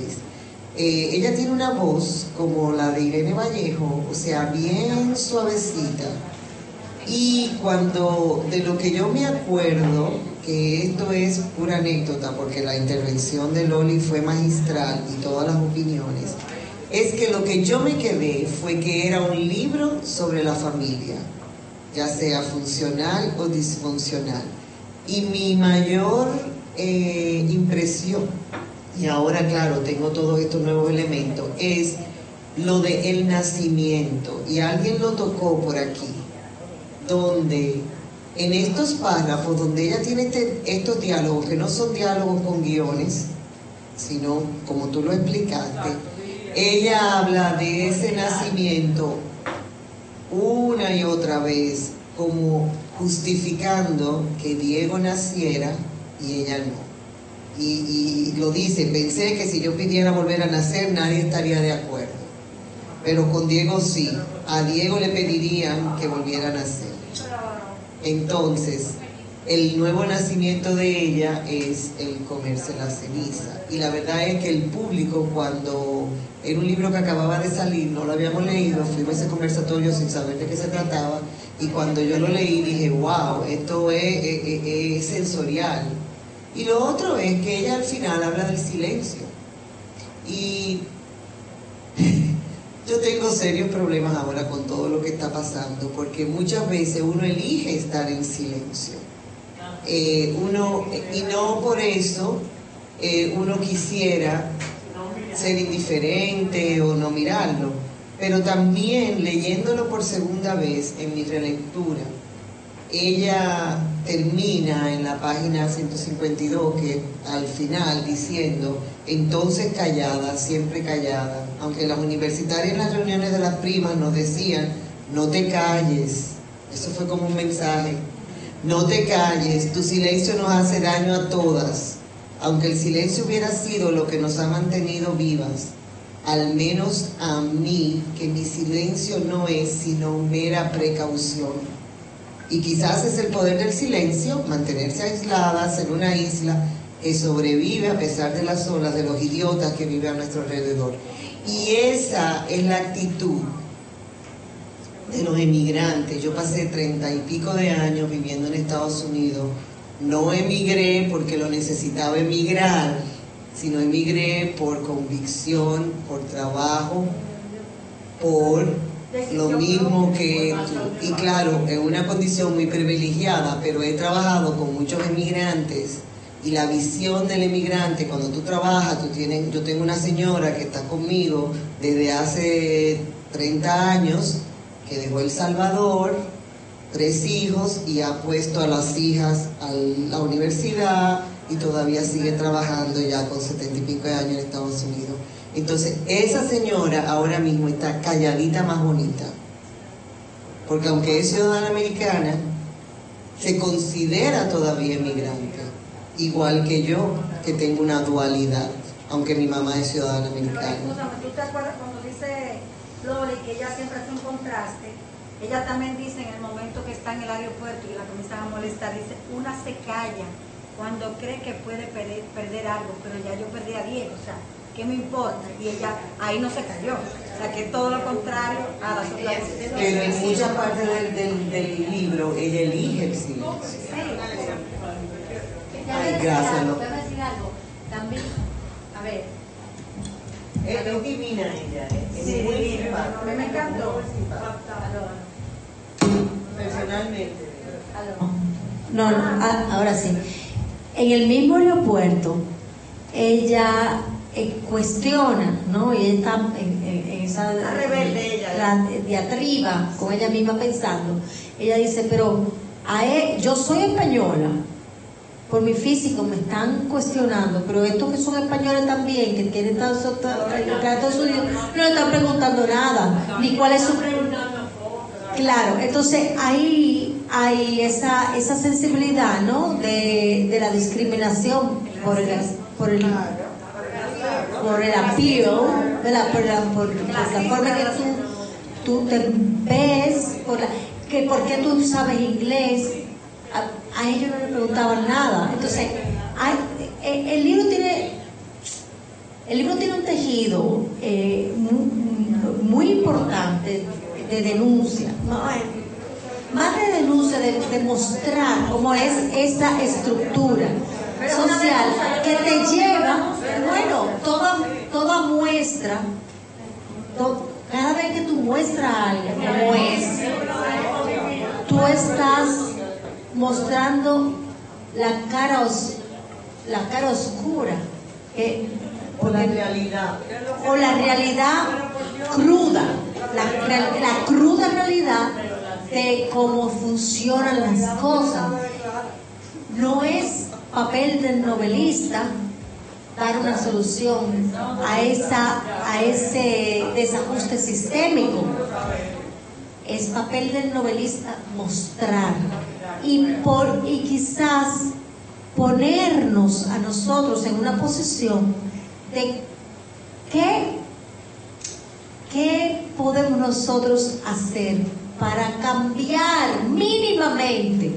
Ella tiene una voz como la de Irene Vallejo, o sea, bien suavecita. Y de lo que yo me acuerdo, que esto es pura anécdota, porque la intervención de Loli fue magistral y todas las opiniones, es que lo que yo me quedé fue que era un libro sobre la familia, ya sea funcional o disfuncional. Y mi mayor impresión, y ahora claro, tengo todos estos nuevos elementos, es lo de el nacimiento, y alguien lo tocó por aquí, donde en estos párrafos donde ella tiene estos diálogos, que no son diálogos con guiones, sino como tú lo explicaste, ella habla de ese nacimiento una y otra vez, como justificando que Diego naciera y ella no. Y lo dice, pensé que si yo pidiera volver a nacer nadie estaría de acuerdo, pero con Diego sí, a Diego le pedirían que volviera a nacer. Entonces, el nuevo nacimiento de ella es el comerse la ceniza. Y la verdad es que el público, cuando era un libro que acababa de salir, no lo habíamos leído, fuimos a ese conversatorio sin saber de qué se trataba, y cuando yo lo leí dije, wow, esto es sensorial. Y lo otro es que ella al final habla del silencio. Y yo tengo serios problemas ahora con todo lo que está pasando, porque muchas veces uno elige estar en silencio. Y no por eso uno quisiera ser indiferente o no mirarlo, pero también leyéndolo por segunda vez en mi relectura, ella termina en la página 152, que al final diciendo, entonces callada, siempre callada, aunque las universitarias en las reuniones de las primas nos decían, no te calles, eso fue como un mensaje, no te calles, tu silencio nos hace daño a todas, aunque el silencio hubiera sido lo que nos ha mantenido vivas, al menos a mí, que mi silencio no es sino mera precaución. Y quizás es el poder del silencio, mantenerse aisladas en una isla que sobrevive a pesar de las olas de los idiotas que viven a nuestro alrededor. Y esa es la actitud de los emigrantes. Yo pasé 30 y pico de años viviendo en Estados Unidos. No emigré porque lo necesitaba emigrar, sino emigré por convicción, por trabajo, por lo mismo que tú. Y claro, en una condición muy privilegiada, pero he trabajado con muchos emigrantes y la visión del emigrante, cuando tú trabajas, yo tengo una señora que está conmigo desde hace 30 años, que dejó El Salvador, 3 hijos y ha puesto a las hijas a la universidad y todavía sigue trabajando ya con 70 y pico de años en Estados Unidos. Entonces, esa señora ahora mismo está calladita más bonita, porque aunque es ciudadana americana, se considera todavía emigrante, igual que yo, que tengo una dualidad, aunque mi mamá es ciudadana americana. ¿Tú te acuerdas cuando dice Loli que ella siempre hace un contraste? Ella también dice en el momento que está en el aeropuerto y la comienzan a molestar, dice, una se calla cuando cree que puede perder algo, pero ya yo perdí a Diego, o sea, ¿qué me importa? Y ella ahí no se cayó, o sea, que todo lo contrario a las otras. Pero en mucha parte del libro ella elige el silencio. Sí. Ay, gracias, ¿no? Déjame decir algo. También, a ver. Es divina ella, es Sí, muy divina. simpática. A mí me encantó. Personalmente. No, ahora sí. En el mismo aeropuerto, ella cuestiona, ¿no? Y ella está en esa rebelde ella. la diatriba con ella misma pensando. Ella dice, pero yo soy española, por mi físico me están cuestionando, pero estos que son españoles también, que quieren estar en Estados Unidos, no le están preguntando nada, ni cuál es su... Claro, entonces ahí hay esa sensibilidad, ¿no? De la discriminación por el appeal, ¿verdad? Por la forma que tú te ves, por qué tú sabes inglés. A ellos no le preguntaban nada. Entonces, el libro tiene un tejido muy importante de denuncia, más de denuncia, de mostrar cómo es esta estructura social que te lleva, bueno, toda muestra, cada vez que tú muestras algo como es, tú estás mostrando la cara oscura, o la realidad cruda, la cruda realidad de cómo funcionan las cosas. No es papel del novelista dar una solución a ese desajuste sistémico. Es papel del novelista mostrar y quizás ponernos a nosotros en una posición de qué podemos nosotros hacer para cambiar mínimamente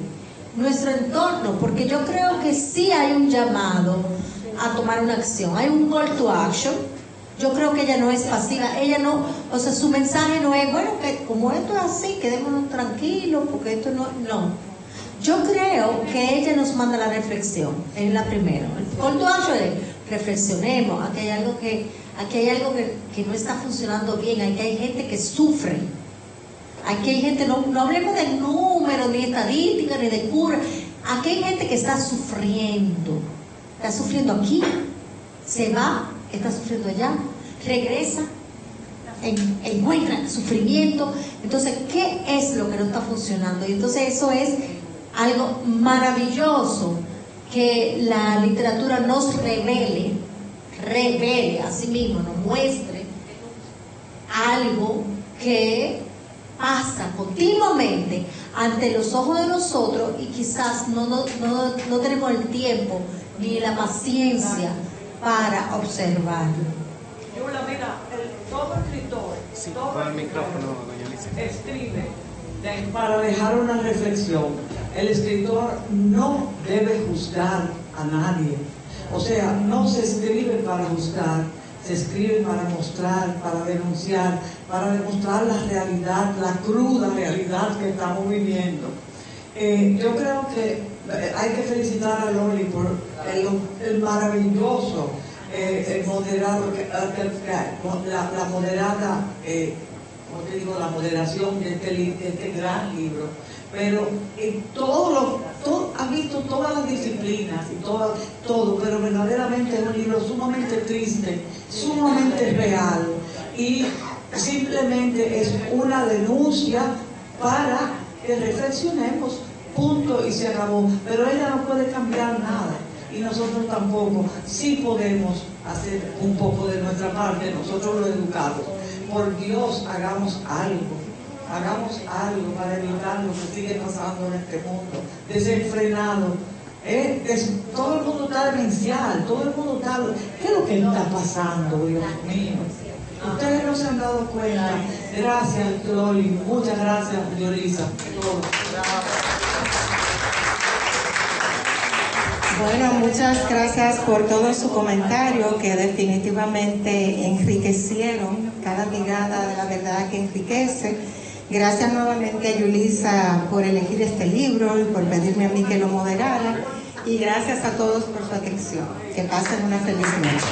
nuestro entorno, porque yo creo que sí hay un llamado a tomar una acción, hay un call to action. Yo creo que ella no es pasiva, ella no, o sea, su mensaje no es, bueno, que como esto es así, quedémonos tranquilos, porque esto no. Yo creo que ella nos manda la reflexión, es la primera. El call to action es, reflexionemos, aquí hay algo que no está funcionando bien, aquí hay gente que sufre, aquí hay gente, no hablemos de números, ni estadística, ni de cura, aquí hay gente que está sufriendo aquí, se va, está sufriendo allá, regresa, encuentra sufrimiento. Entonces, ¿qué es lo que no está funcionando? Y entonces eso es algo maravilloso, que la literatura nos revele a sí mismo, nos muestre algo que pasa continuamente ante los ojos de nosotros y quizás no tenemos el tiempo ni la paciencia para observarlo. Yula, mira, todo escritor, escribe para dejar una reflexión. El escritor no debe juzgar a nadie. O sea, no se escribe para juzgar, se escribe para mostrar, para denunciar, para demostrar la realidad, la cruda realidad que estamos viviendo. Yo creo que hay que felicitar a Loli por el maravilloso, el moderado, la moderada, como te digo, la moderación de este gran libro. Pero ha visto todas las disciplinas y todo, pero verdaderamente es un libro sumamente triste, sumamente real, y simplemente es una denuncia para que reflexionemos, punto, y se acabó. Pero ella no puede cambiar nada y nosotros tampoco. Sí podemos hacer un poco de nuestra parte, nosotros los educados. Por Dios, hagamos algo para evitar lo que sigue pasando en este mundo, desenfrenado. Todo el mundo está demencial, todo el mundo está... ¿Qué es lo que está pasando, Dios mío? Ustedes no se han dado cuenta. Gracias, Loli, muchas gracias, Yulisa. Bueno, muchas gracias por todo su comentario, que definitivamente enriquecieron cada mirada de la verdad que enriquece. Gracias nuevamente a Yulisa por elegir este libro y por pedirme a mí que lo moderara. Y gracias a todos por su atención. Que pasen una feliz noche.